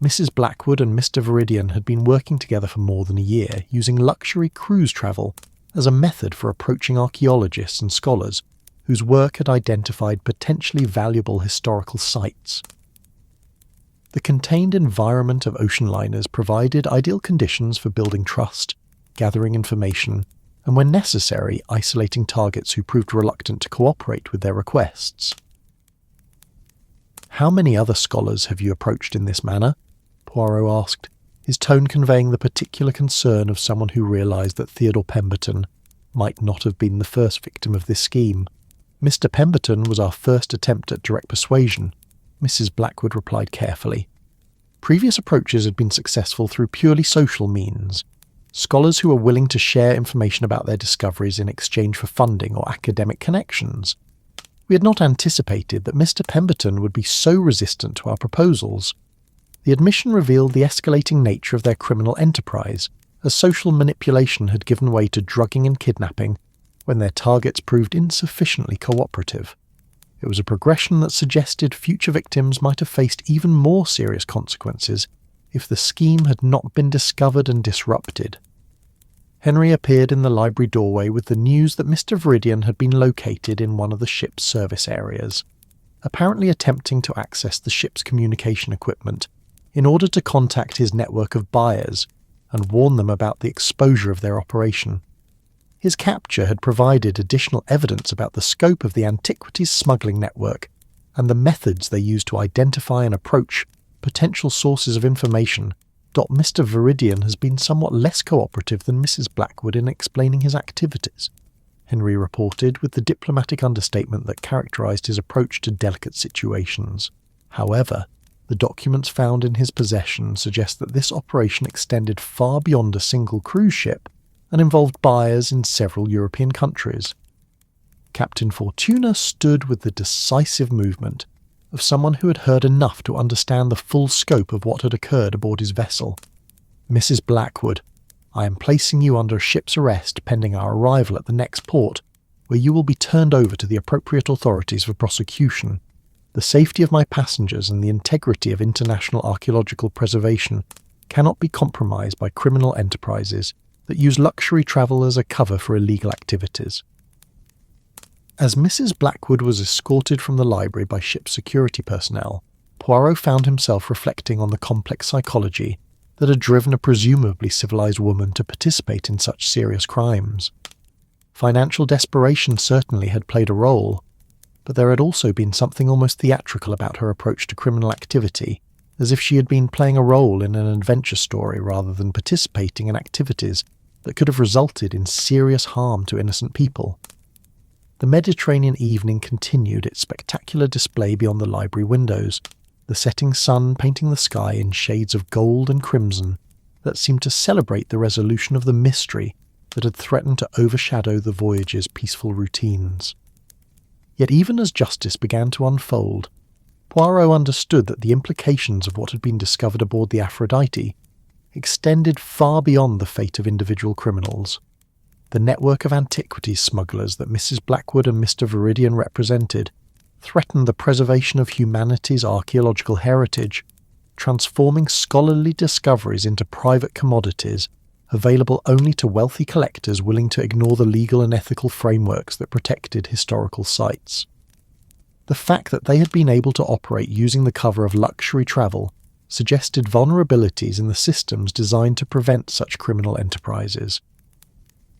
Mrs. Blackwood and Mr. Viridian had been working together for more than a year, using luxury cruise travel as a method for approaching archaeologists and scholars whose work had identified potentially valuable historical sites. The contained environment of ocean liners provided ideal conditions for building trust, gathering information, and when necessary, isolating targets who proved reluctant to cooperate with their requests. "How many other scholars have you approached in this manner?" Poirot asked, his tone conveying the particular concern of someone who realised that Theodore Pemberton might not have been the first victim of this scheme. "Mr. Pemberton was our first attempt at direct persuasion," Mrs. Blackwood replied carefully. "Previous approaches had been successful through purely social means, scholars who were willing to share information about their discoveries in exchange for funding or academic connections. We had not anticipated that Mr. Pemberton would be so resistant to our proposals. The admission revealed the escalating nature of their criminal enterprise, as social manipulation had given way to drugging and kidnapping when their targets proved insufficiently cooperative. It was a progression that suggested future victims might have faced even more serious consequences if the scheme had not been discovered and disrupted." Henry appeared in the library doorway with the news that Mr. Viridian had been located in one of the ship's service areas, apparently attempting to access the ship's communication equipment in order to contact his network of buyers and warn them about the exposure of their operation. His capture had provided additional evidence about the scope of the antiquities smuggling network and the methods they used to identify and approach potential sources of information. Mr. Viridian has been somewhat less cooperative than Mrs. Blackwood in explaining his activities, Henry reported with the diplomatic understatement that characterised his approach to delicate situations. However, the documents found in his possession suggest that this operation extended far beyond a single cruise ship and involved buyers in several European countries. Captain Fortuna stood with the decisive movement of someone who had heard enough to understand the full scope of what had occurred aboard his vessel. "Mrs. Blackwood, I am placing you under ship's arrest pending our arrival at the next port, where you will be turned over to the appropriate authorities for prosecution. The safety of my passengers and the integrity of international archaeological preservation cannot be compromised by criminal enterprises that use luxury travel as a cover for illegal activities." As Mrs. Blackwood was escorted from the library by ship's security personnel, Poirot found himself reflecting on the complex psychology that had driven a presumably civilized woman to participate in such serious crimes. Financial desperation certainly had played a role, but there had also been something almost theatrical about her approach to criminal activity, as if she had been playing a role in an adventure story rather than participating in activities that could have resulted in serious harm to innocent people. The Mediterranean evening continued its spectacular display beyond the library windows, the setting sun painting the sky in shades of gold and crimson that seemed to celebrate the resolution of the mystery that had threatened to overshadow the voyage's peaceful routines. Yet even as justice began to unfold, Poirot understood that the implications of what had been discovered aboard the Aphrodite extended far beyond the fate of individual criminals. The network of antiquities smugglers that Mrs. Blackwood and Mr. Viridian represented threatened the preservation of humanity's archaeological heritage, transforming scholarly discoveries into private commodities available only to wealthy collectors willing to ignore the legal and ethical frameworks that protected historical sites. The fact that they had been able to operate using the cover of luxury travel suggested vulnerabilities in the systems designed to prevent such criminal enterprises.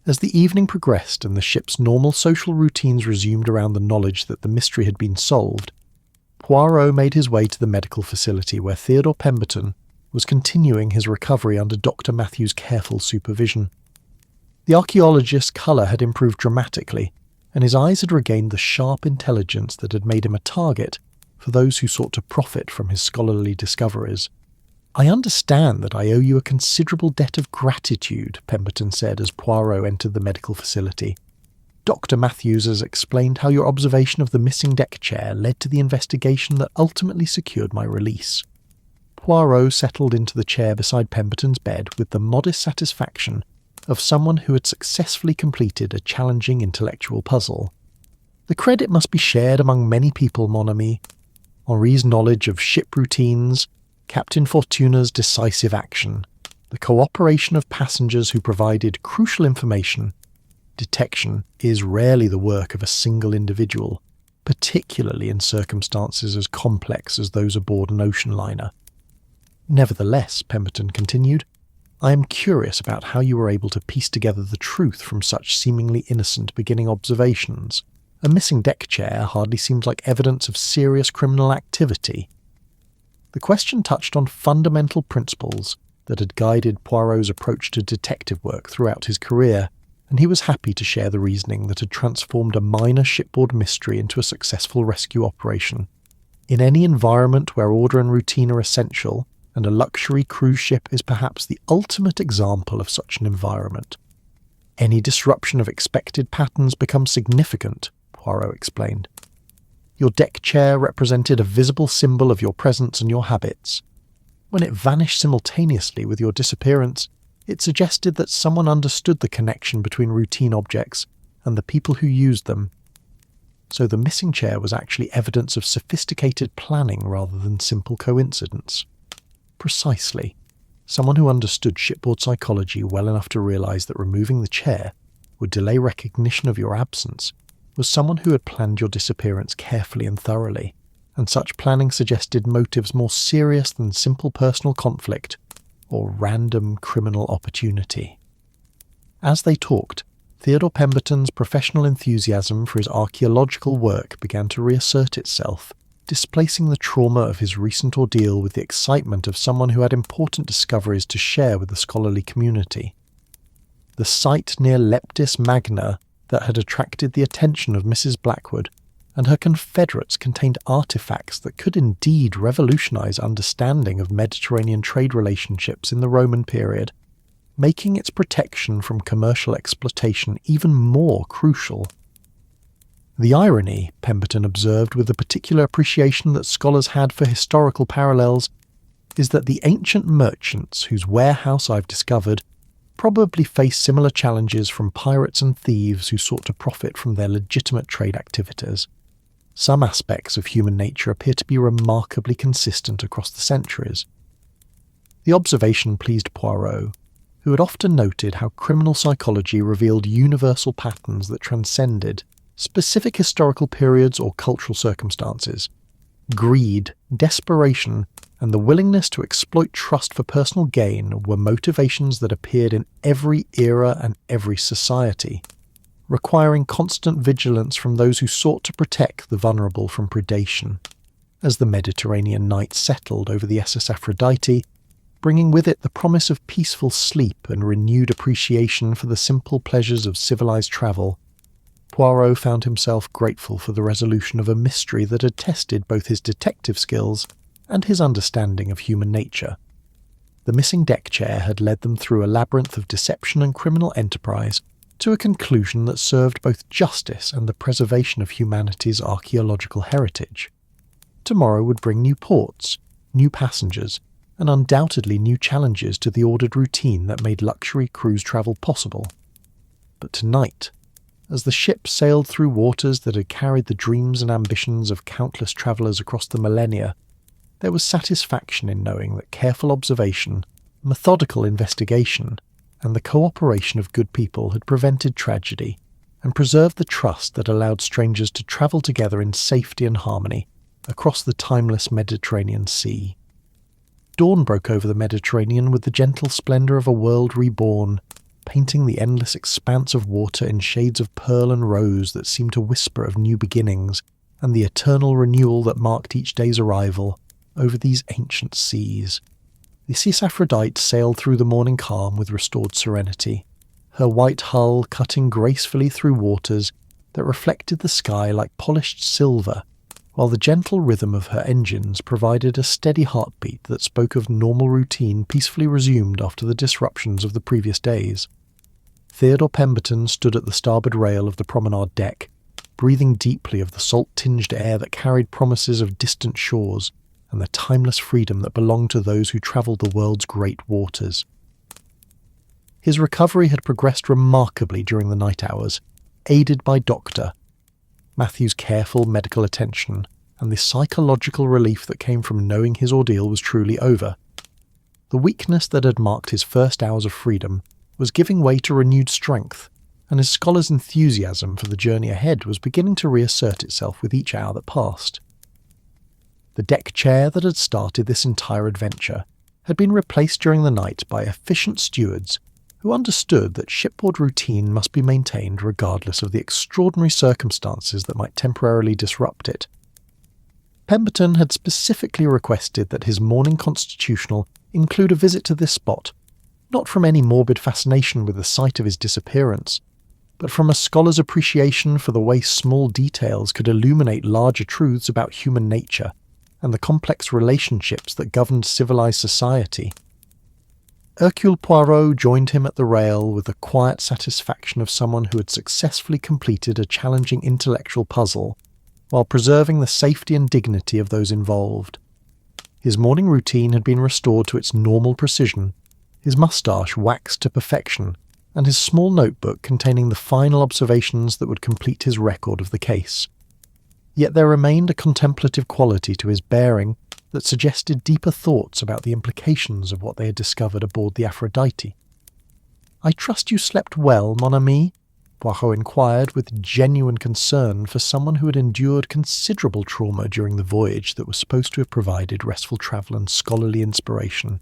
As the evening progressed and the ship's normal social routines resumed around the knowledge that the mystery had been solved, Poirot made his way to the medical facility where Theodore Pemberton was continuing his recovery under Dr. Matthew's careful supervision. The archaeologist's colour had improved dramatically, and his eyes had regained the sharp intelligence that had made him a target for those who sought to profit from his scholarly discoveries. "I understand that I owe you a considerable debt of gratitude," Pemberton said as Poirot entered the medical facility. "Dr. Matthews has explained how your observation of the missing deck chair led to the investigation that ultimately secured my release." Poirot settled into the chair beside Pemberton's bed with the modest satisfaction of someone who had successfully completed a challenging intellectual puzzle. "The credit must be shared among many people, mon ami. Henri's knowledge of ship routines, Captain Fortuna's decisive action, the cooperation of passengers who provided crucial information. Detection is rarely the work of a single individual, particularly in circumstances as complex as those aboard an ocean liner. Nevertheless," Pemberton continued, "I am curious about how you were able to piece together the truth from such seemingly innocent beginning observations. A missing deck chair hardly seems like evidence of serious criminal activity." The question touched on fundamental principles that had guided Poirot's approach to detective work throughout his career, and he was happy to share the reasoning that had transformed a minor shipboard mystery into a successful rescue operation. In any environment where order and routine are essential, and a luxury cruise ship is perhaps the ultimate example of such an environment, any disruption of expected patterns becomes significant, Poirot explained. Your deck chair represented a visible symbol of your presence and your habits. When it vanished simultaneously with your disappearance, it suggested that someone understood the connection between routine objects and the people who used them. So the missing chair was actually evidence of sophisticated planning rather than simple coincidence. Precisely. Someone who understood shipboard psychology well enough to realize that removing the chair would delay recognition of your absence was someone who had planned your disappearance carefully and thoroughly, and such planning suggested motives more serious than simple personal conflict or random criminal opportunity. As they talked, Theodore Pemberton's professional enthusiasm for his archaeological work began to reassert itself, displacing the trauma of his recent ordeal with the excitement of someone who had important discoveries to share with the scholarly community. The site near Leptis Magna that had attracted the attention of Mrs. Blackwood and her confederates contained artifacts that could indeed revolutionize understanding of Mediterranean trade relationships in the Roman period, making its protection from commercial exploitation even more crucial. The irony, Pemberton observed with the particular appreciation that scholars had for historical parallels, is that the ancient merchants whose warehouse I've discovered probably faced similar challenges from pirates and thieves who sought to profit from their legitimate trade activities. Some aspects of human nature appear to be remarkably consistent across the centuries. The observation pleased Poirot, who had often noted how criminal psychology revealed universal patterns that transcended specific historical periods or cultural circumstances. Greed, desperation, and the willingness to exploit trust for personal gain were motivations that appeared in every era and every society, requiring constant vigilance from those who sought to protect the vulnerable from predation. As the Mediterranean night settled over the SS Aphrodite, bringing with it the promise of peaceful sleep and renewed appreciation for the simple pleasures of civilized travel, Poirot found himself grateful for the resolution of a mystery that had tested both his detective skills and his understanding of human nature. The missing deck chair had led them through a labyrinth of deception and criminal enterprise to a conclusion that served both justice and the preservation of humanity's archaeological heritage. Tomorrow would bring new ports, new passengers, and undoubtedly new challenges to the ordered routine that made luxury cruise travel possible. But tonight, as the ship sailed through waters that had carried the dreams and ambitions of countless travellers across the millennia, there was satisfaction in knowing that careful observation, methodical investigation, and the cooperation of good people had prevented tragedy and preserved the trust that allowed strangers to travel together in safety and harmony across the timeless Mediterranean Sea. Dawn broke over the Mediterranean with the gentle splendour of a world reborn, painting the endless expanse of water in shades of pearl and rose that seemed to whisper of new beginnings and the eternal renewal that marked each day's arrival over these ancient seas. The SS Aphrodite sailed through the morning calm with restored serenity, her white hull cutting gracefully through waters that reflected the sky like polished silver, while the gentle rhythm of her engines provided a steady heartbeat that spoke of normal routine peacefully resumed after the disruptions of the previous days. Theodore Pemberton stood at the starboard rail of the promenade deck, breathing deeply of the salt-tinged air that carried promises of distant shores and the timeless freedom that belonged to those who travelled the world's great waters. His recovery had progressed remarkably during the night hours, aided by Dr. Matthew's careful medical attention and the psychological relief that came from knowing his ordeal was truly over. The weakness that had marked his first hours of freedom was giving way to renewed strength, and his scholar's enthusiasm for the journey ahead was beginning to reassert itself with each hour that passed. The deck chair that had started this entire adventure had been replaced during the night by efficient stewards who understood that shipboard routine must be maintained regardless of the extraordinary circumstances that might temporarily disrupt it. Pemberton had specifically requested that his morning constitutional include a visit to this spot, not from any morbid fascination with the sight of his disappearance, but from a scholar's appreciation for the way small details could illuminate larger truths about human nature and the complex relationships that governed civilized society. Hercule Poirot joined him at the rail with the quiet satisfaction of someone who had successfully completed a challenging intellectual puzzle, while preserving the safety and dignity of those involved. His morning routine had been restored to its normal precision, his moustache waxed to perfection, and his small notebook containing the final observations that would complete his record of the case. Yet there remained a contemplative quality to his bearing that suggested deeper thoughts about the implications of what they had discovered aboard the Aphrodite. "I trust you slept well, mon ami?" Poirot inquired with genuine concern for someone who had endured considerable trauma during the voyage that was supposed to have provided restful travel and scholarly inspiration.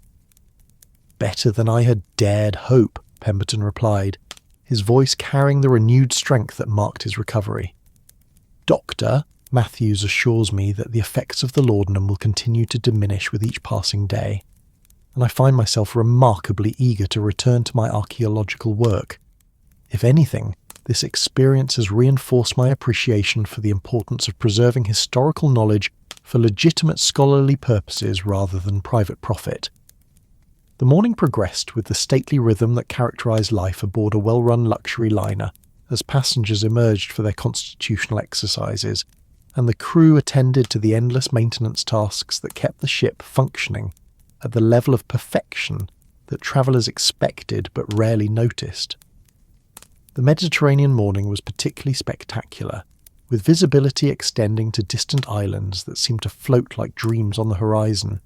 "Better than I had dared hope," Pemberton replied, his voice carrying the renewed strength that marked his recovery. "Doctor, Matthews assures me that the effects of the laudanum will continue to diminish with each passing day, and I find myself remarkably eager to return to my archaeological work. If anything, this experience has reinforced my appreciation for the importance of preserving historical knowledge for legitimate scholarly purposes rather than private profit." The morning progressed with the stately rhythm that characterized life aboard a well-run luxury liner as passengers emerged for their constitutional exercises, and the crew attended to the endless maintenance tasks that kept the ship functioning at the level of perfection that travellers expected but rarely noticed. The Mediterranean morning was particularly spectacular, with visibility extending to distant islands that seemed to float like dreams on the horizon,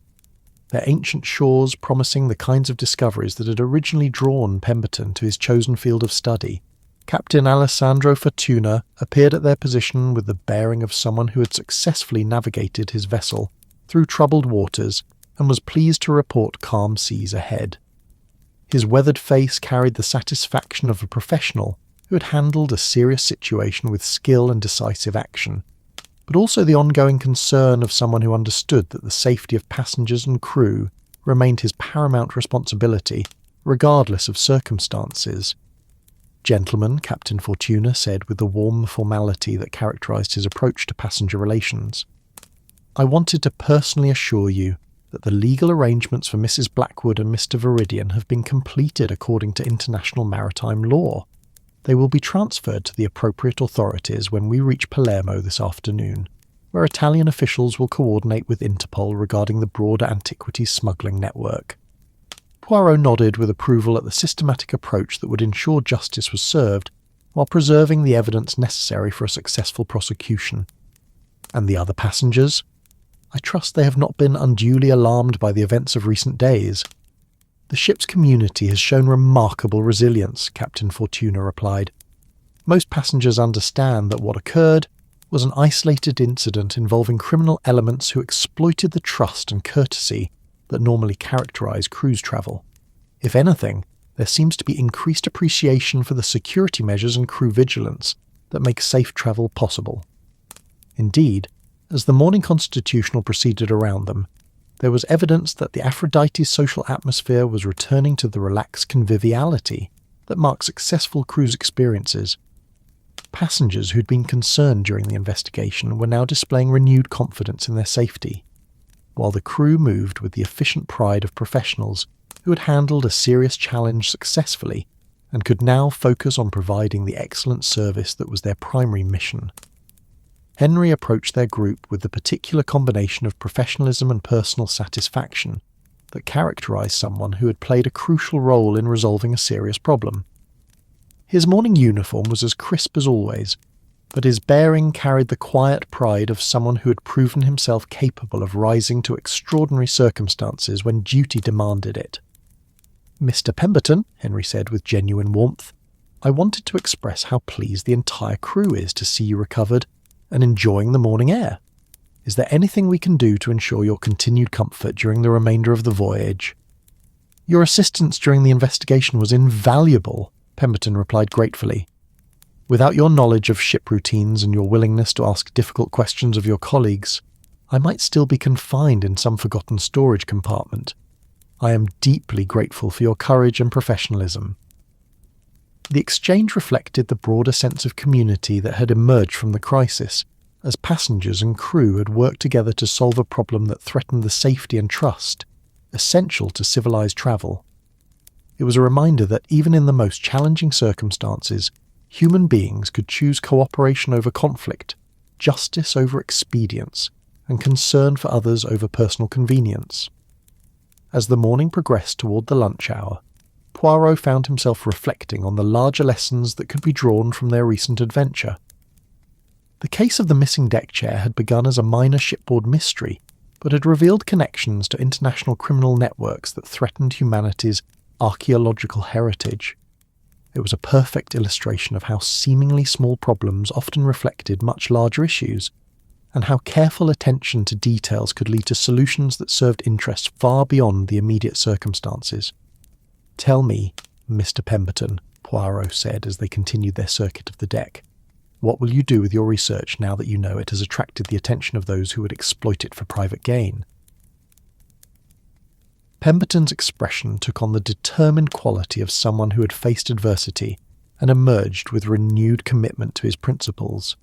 their ancient shores promising the kinds of discoveries that had originally drawn Pemberton to his chosen field of study. Captain Alessandro Fortuna appeared at their position with the bearing of someone who had successfully navigated his vessel through troubled waters and was pleased to report calm seas ahead. His weathered face carried the satisfaction of a professional who had handled a serious situation with skill and decisive action, but also the ongoing concern of someone who understood that the safety of passengers and crew remained his paramount responsibility, regardless of circumstances. "Gentlemen," Captain Fortuna said with the warm formality that characterized his approach to passenger relations, "I wanted to personally assure you that the legal arrangements for Mrs. Blackwood and Mr. Viridian have been completed according to international maritime law. They will be transferred to the appropriate authorities when we reach Palermo this afternoon, where Italian officials will coordinate with Interpol regarding the broader antiquities smuggling network." Poirot nodded with approval at the systematic approach that would ensure justice was served while preserving the evidence necessary for a successful prosecution. "And the other passengers? I trust they have not been unduly alarmed by the events of recent days." "The ship's community has shown remarkable resilience," Captain Fortuna replied. "Most passengers understand that what occurred was an isolated incident involving criminal elements who exploited the trust and courtesy that normally characterize cruise travel. If anything, there seems to be increased appreciation for the security measures and crew vigilance that make safe travel possible." Indeed, as the morning constitutional proceeded around them, there was evidence that the Aphrodite's social atmosphere was returning to the relaxed conviviality that marked successful cruise experiences. Passengers who'd been concerned during the investigation were now displaying renewed confidence in their safety, while the crew moved with the efficient pride of professionals who had handled a serious challenge successfully and could now focus on providing the excellent service that was their primary mission. Henry approached their group with the particular combination of professionalism and personal satisfaction that characterized someone who had played a crucial role in resolving a serious problem. His morning uniform was as crisp as always, but his bearing carried the quiet pride of someone who had proven himself capable of rising to extraordinary circumstances when duty demanded it. "Mr. Pemberton," Henry said with genuine warmth, "I wanted to express how pleased the entire crew is to see you recovered and enjoying the morning air. Is there anything we can do to ensure your continued comfort during the remainder of the voyage?" "Your assistance during the investigation was invaluable," Pemberton replied gratefully. "Without your knowledge of ship routines and your willingness to ask difficult questions of your colleagues, I might still be confined in some forgotten storage compartment. I am deeply grateful for your courage and professionalism." The exchange reflected the broader sense of community that had emerged from the crisis, as passengers and crew had worked together to solve a problem that threatened the safety and trust essential to civilized travel. It was a reminder that even in the most challenging circumstances, human beings could choose cooperation over conflict, justice over expedience, and concern for others over personal convenience. As the morning progressed toward the lunch hour, Poirot found himself reflecting on the larger lessons that could be drawn from their recent adventure. The case of the missing deck chair had begun as a minor shipboard mystery, but had revealed connections to international criminal networks that threatened humanity's archaeological heritage. It was a perfect illustration of how seemingly small problems often reflected much larger issues, and how careful attention to details could lead to solutions that served interests far beyond the immediate circumstances. "Tell me, Mr. Pemberton," Poirot said as they continued their circuit of the deck, "what will you do with your research now that you know it has attracted the attention of those who would exploit it for private gain?" Pemberton's expression took on the determined quality of someone who had faced adversity and emerged with renewed commitment to his principles.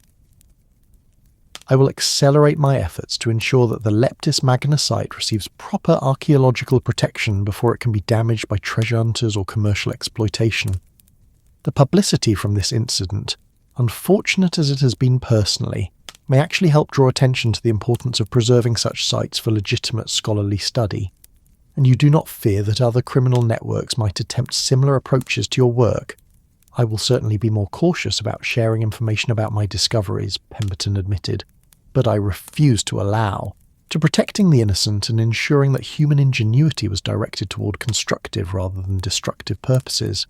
"I will accelerate my efforts to ensure that the Leptis Magna site receives proper archaeological protection before it can be damaged by treasure hunters or commercial exploitation. The publicity from this incident, unfortunate as it has been personally, may actually help draw attention to the importance of preserving such sites for legitimate scholarly study. and you do not fear that other criminal networks might attempt similar approaches to your work, I will certainly be more cautious about sharing information about my discoveries, Pemberton admitted, but I refuse to allow to protecting the innocent and ensuring that human ingenuity was directed toward constructive rather than destructive purposes.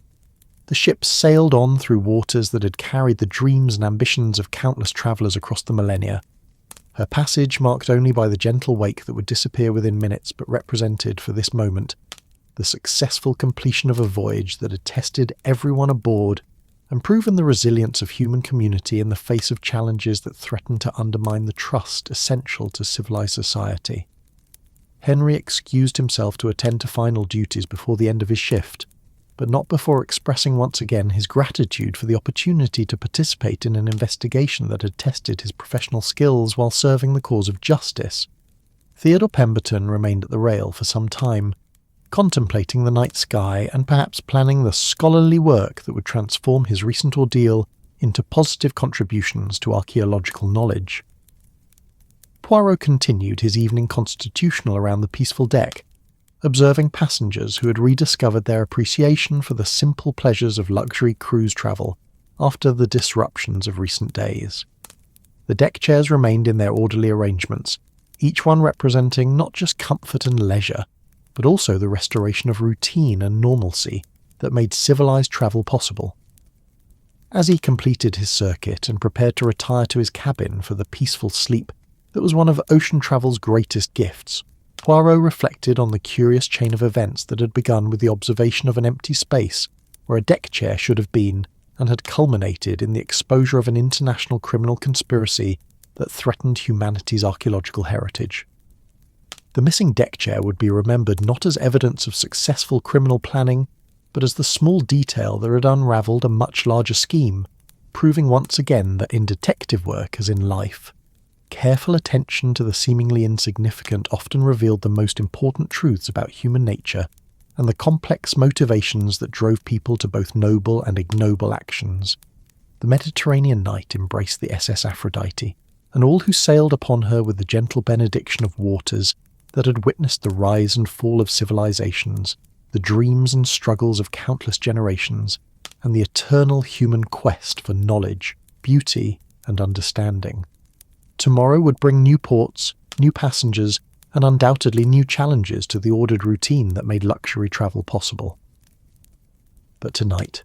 The ship sailed on through waters that had carried the dreams and ambitions of countless travellers across the millennia. Her passage, marked only by the gentle wake that would disappear within minutes, but represented, for this moment, the successful completion of a voyage that had tested everyone aboard and proven the resilience of human community in the face of challenges that threatened to undermine the trust essential to civilized society. Henry excused himself to attend to final duties before the end of his shift, but not before expressing once again his gratitude for the opportunity to participate in an investigation that had tested his professional skills while serving the cause of justice. Theodore Pemberton remained at the rail for some time, contemplating the night sky and perhaps planning the scholarly work that would transform his recent ordeal into positive contributions to archaeological knowledge. Poirot continued his evening constitutional around the peaceful deck, observing passengers who had rediscovered their appreciation for the simple pleasures of luxury cruise travel after the disruptions of recent days. The deck chairs remained in their orderly arrangements, each one representing not just comfort and leisure, but also the restoration of routine and normalcy that made civilized travel possible. As he completed his circuit and prepared to retire to his cabin for the peaceful sleep that was one of ocean travel's greatest gifts, Poirot reflected on the curious chain of events that had begun with the observation of an empty space where a deck chair should have been and had culminated in the exposure of an international criminal conspiracy that threatened humanity's archaeological heritage. The missing deck chair would be remembered not as evidence of successful criminal planning, but as the small detail that had unravelled a much larger scheme, proving once again that in detective work as in life, careful attention to the seemingly insignificant often revealed the most important truths about human nature and the complex motivations that drove people to both noble and ignoble actions. The Mediterranean night embraced the SS Aphrodite, and all who sailed upon her with the gentle benediction of waters that had witnessed the rise and fall of civilizations, the dreams and struggles of countless generations, and the eternal human quest for knowledge, beauty, and understanding. Tomorrow would bring new ports, new passengers, and undoubtedly new challenges to the ordered routine that made luxury travel possible. But tonight,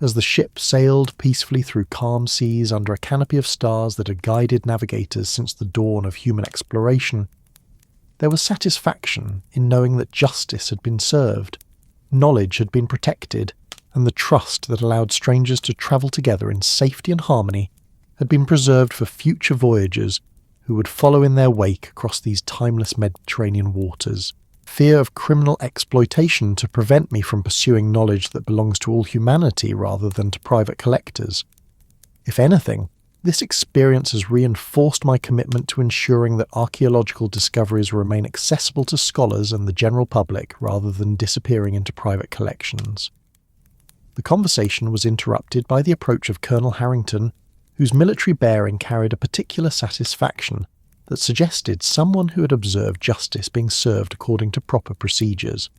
as the ship sailed peacefully through calm seas under a canopy of stars that had guided navigators since the dawn of human exploration, there was satisfaction in knowing that justice had been served, knowledge had been protected, and the trust that allowed strangers to travel together in safety and harmony had been preserved for future voyagers who would follow in their wake across these timeless Mediterranean waters. Fear of criminal exploitation to prevent me from pursuing knowledge that belongs to all humanity rather than to private collectors. If anything, this experience has reinforced my commitment to ensuring that archaeological discoveries remain accessible to scholars and the general public rather than disappearing into private collections. The conversation was interrupted by the approach of Colonel Harrington, whose military bearing carried a particular satisfaction that suggested someone who had observed justice being served according to proper procedures.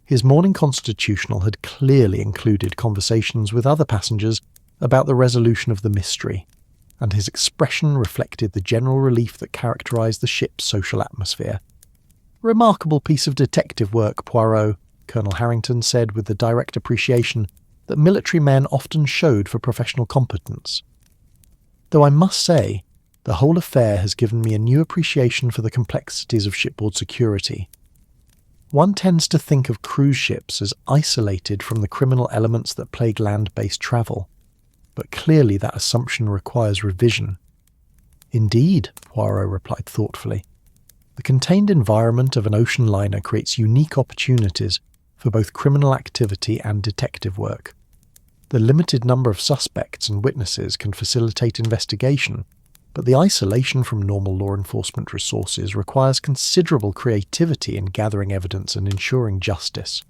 His morning constitutional had clearly included conversations with other passengers about the resolution of the mystery, and his expression reflected the general relief that characterized the ship's social atmosphere. "Remarkable piece of detective work, Poirot," Colonel Harrington said with the direct appreciation that military men often showed for professional competence. "Though I must say, the whole affair has given me a new appreciation for the complexities of shipboard security. One tends to think of cruise ships as isolated from the criminal elements that plague land-based travel, but clearly that assumption requires revision." "Indeed," Poirot replied thoughtfully. "The contained environment of an ocean liner creates unique opportunities for both criminal activity and detective work. The limited number of suspects and witnesses can facilitate investigation, but the isolation from normal law enforcement resources requires considerable creativity in gathering evidence and ensuring justice."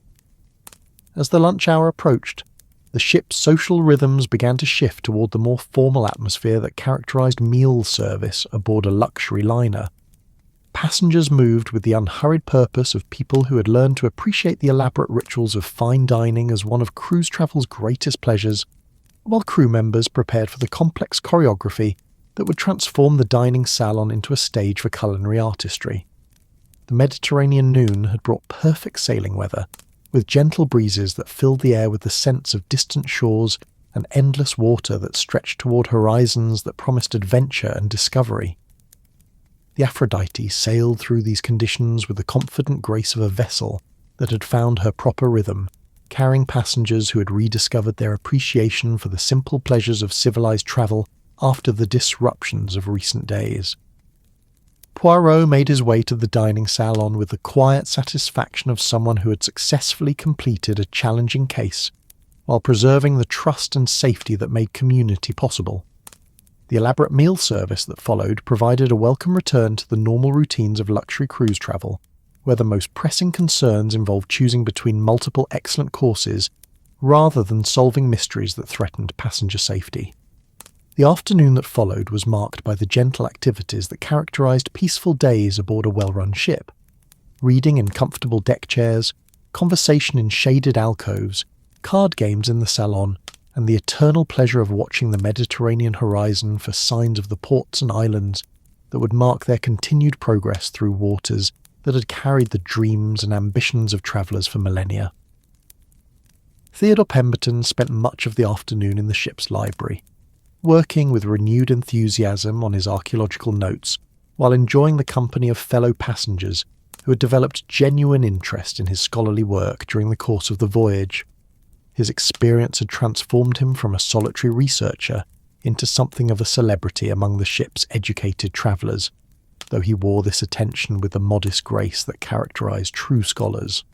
As the lunch hour approached, the ship's social rhythms began to shift toward the more formal atmosphere that characterized meal service aboard a luxury liner. Passengers moved with the unhurried purpose of people who had learned to appreciate the elaborate rituals of fine dining as one of cruise travel's greatest pleasures, while crew members prepared for the complex choreography that would transform the dining salon into a stage for culinary artistry. The Mediterranean noon had brought perfect sailing weather, with gentle breezes that filled the air with the sense of distant shores and endless water that stretched toward horizons that promised adventure and discovery. The Aphrodite sailed through these conditions with the confident grace of a vessel that had found her proper rhythm, carrying passengers who had rediscovered their appreciation for the simple pleasures of civilized travel after the disruptions of recent days. Poirot made his way to the dining salon with the quiet satisfaction of someone who had successfully completed a challenging case, while preserving the trust and safety that made community possible. The elaborate meal service that followed provided a welcome return to the normal routines of luxury cruise travel, where the most pressing concerns involved choosing between multiple excellent courses rather than solving mysteries that threatened passenger safety. The afternoon that followed was marked by the gentle activities that characterized peaceful days aboard a well-run ship. Reading in comfortable deck chairs, conversation in shaded alcoves, card games in the salon, and the eternal pleasure of watching the Mediterranean horizon for signs of the ports and islands that would mark their continued progress through waters that had carried the dreams and ambitions of travellers for millennia. Theodore Pemberton spent much of the afternoon in the ship's library, working with renewed enthusiasm on his archaeological notes while enjoying the company of fellow passengers who had developed genuine interest in his scholarly work during the course of the voyage. His experience had transformed him from a solitary researcher into something of a celebrity among the ship's educated travellers, though he wore this attention with the modest grace that characterised true scholars.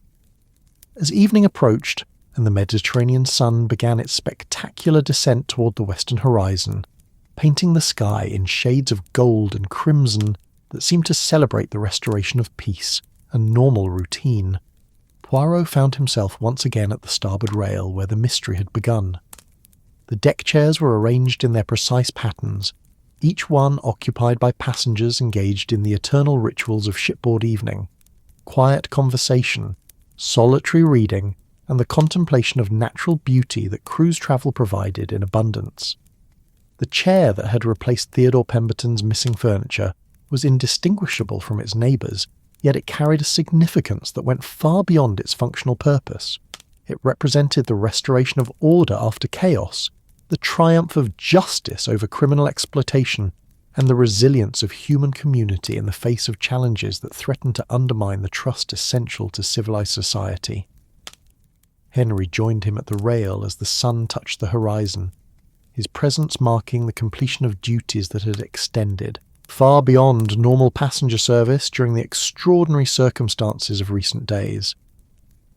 As evening approached, and the Mediterranean sun began its spectacular descent toward the western horizon, painting the sky in shades of gold and crimson that seemed to celebrate the restoration of peace and normal routine, Poirot found himself once again at the starboard rail where the mystery had begun. The deck chairs were arranged in their precise patterns, each one occupied by passengers engaged in the eternal rituals of shipboard evening, quiet conversation, solitary reading, and the contemplation of natural beauty that cruise travel provided in abundance. The chair that had replaced Theodore Pemberton's missing furniture was indistinguishable from its neighbours, yet it carried a significance that went far beyond its functional purpose. It represented the restoration of order after chaos, the triumph of justice over criminal exploitation, and the resilience of human community in the face of challenges that threatened to undermine the trust essential to civilized society. Henry joined him at the rail as the sun touched the horizon, his presence marking the completion of duties that had extended far beyond normal passenger service during the extraordinary circumstances of recent days.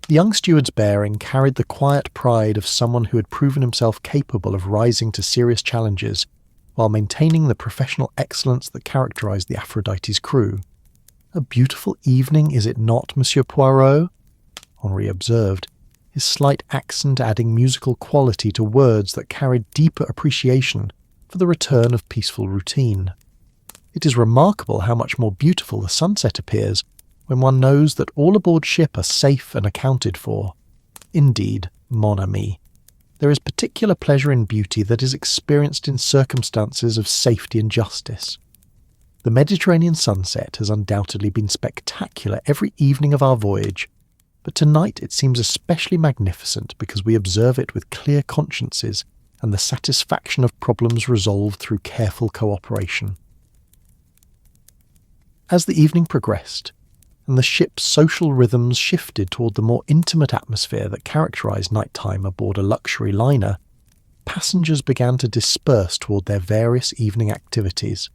The young steward's bearing carried the quiet pride of someone who had proven himself capable of rising to serious challenges while maintaining the professional excellence that characterized the Aphrodite's crew. "A beautiful evening, is it not, Monsieur Poirot?" Henri observed, his slight accent adding musical quality to words that carried deeper appreciation for the return of peaceful routine. "It is remarkable how much more beautiful the sunset appears when one knows that all aboard ship are safe and accounted for. Indeed, mon ami, there is particular pleasure in beauty that is experienced in circumstances of safety and justice. The Mediterranean sunset has undoubtedly been spectacular every evening of our voyage, but tonight it seems especially magnificent because we observe it with clear consciences and the satisfaction of problems resolved through careful cooperation." As the evening progressed, and the ship's social rhythms shifted toward the more intimate atmosphere that characterized nighttime aboard a luxury liner, passengers began to disperse toward their various evening activities.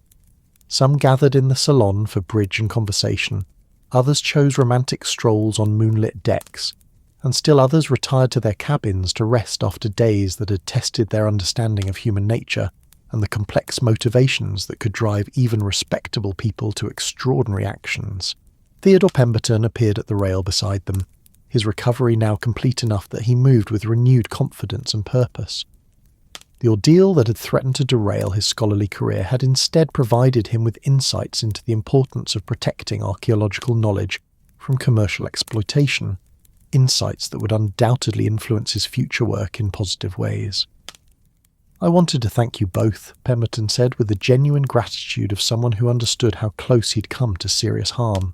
Some gathered in the salon for bridge and conversation, others chose romantic strolls on moonlit decks, and still others retired to their cabins to rest after days that had tested their understanding of human nature and the complex motivations that could drive even respectable people to extraordinary actions. Theodore Pemberton appeared at the rail beside them, his recovery now complete enough that he moved with renewed confidence and purpose. The ordeal that had threatened to derail his scholarly career had instead provided him with insights into the importance of protecting archaeological knowledge from commercial exploitation, insights that would undoubtedly influence his future work in positive ways. "I wanted to thank you both," Pemberton said with the genuine gratitude of someone who understood how close he'd come to serious harm.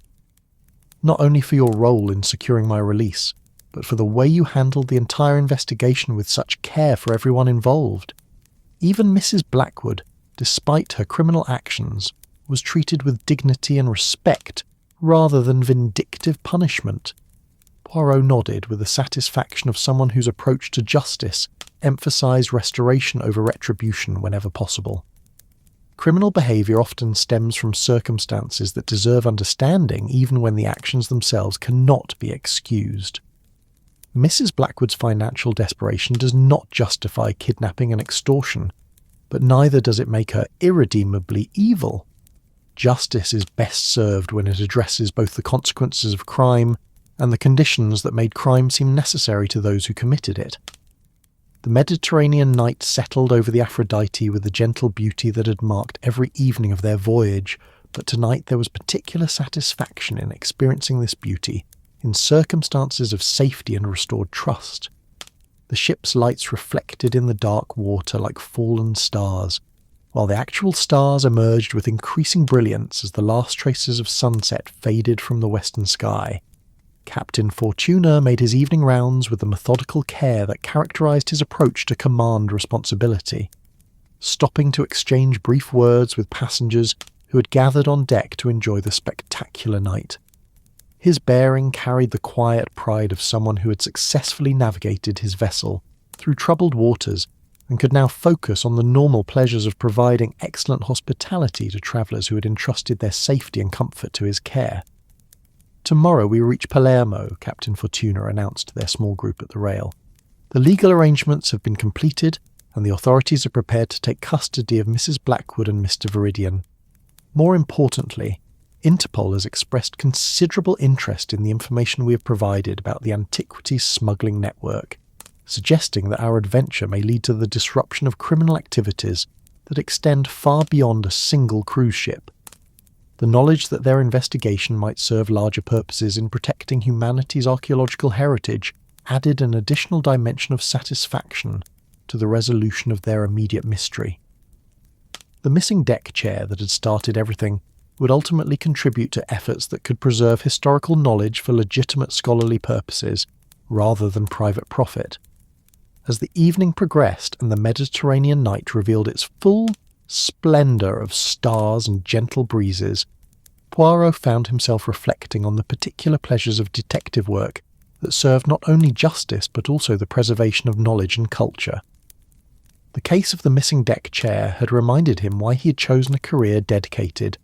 "Not only for your role in securing my release, but for the way you handled the entire investigation with such care for everyone involved. Even Mrs. Blackwood, despite her criminal actions, was treated with dignity and respect rather than vindictive punishment." Poirot nodded with the satisfaction of someone whose approach to justice emphasised restoration over retribution whenever possible. Criminal behaviour often stems from circumstances that deserve understanding even when the actions themselves cannot be excused. Mrs. Blackwood's financial desperation does not justify kidnapping and extortion, but neither does it make her irredeemably evil. Justice is best served when it addresses both the consequences of crime and the conditions that made crime seem necessary to those who committed it. The Mediterranean night settled over the Aphrodite with the gentle beauty that had marked every evening of their voyage, but tonight there was particular satisfaction in experiencing this beauty in circumstances of safety and restored trust. The ship's lights reflected in the dark water like fallen stars, while the actual stars emerged with increasing brilliance as the last traces of sunset faded from the western sky. Captain Fortuna made his evening rounds with the methodical care that characterised his approach to command responsibility, stopping to exchange brief words with passengers who had gathered on deck to enjoy the spectacular night. His bearing carried the quiet pride of someone who had successfully navigated his vessel through troubled waters and could now focus on the normal pleasures of providing excellent hospitality to travellers who had entrusted their safety and comfort to his care. "Tomorrow we reach Palermo," Captain Fortuna announced to their small group at the rail. "The legal arrangements have been completed, and the authorities are prepared to take custody of Mrs. Blackwood and Mr. Viridian. More importantly, Interpol has expressed considerable interest in the information we have provided about the antiquities smuggling network, suggesting that our adventure may lead to the disruption of criminal activities that extend far beyond a single cruise ship. The knowledge that their investigation might serve larger purposes in protecting humanity's archaeological heritage added an additional dimension of satisfaction to the resolution of their immediate mystery. The missing deck chair that had started everything would ultimately contribute to efforts that could preserve historical knowledge for legitimate scholarly purposes rather than private profit. As the evening progressed and the Mediterranean night revealed its full splendour of stars and gentle breezes, Poirot found himself reflecting on the particular pleasures of detective work that served not only justice but also the preservation of knowledge and culture. The case of the missing deck chair had reminded him why he had chosen a career dedicated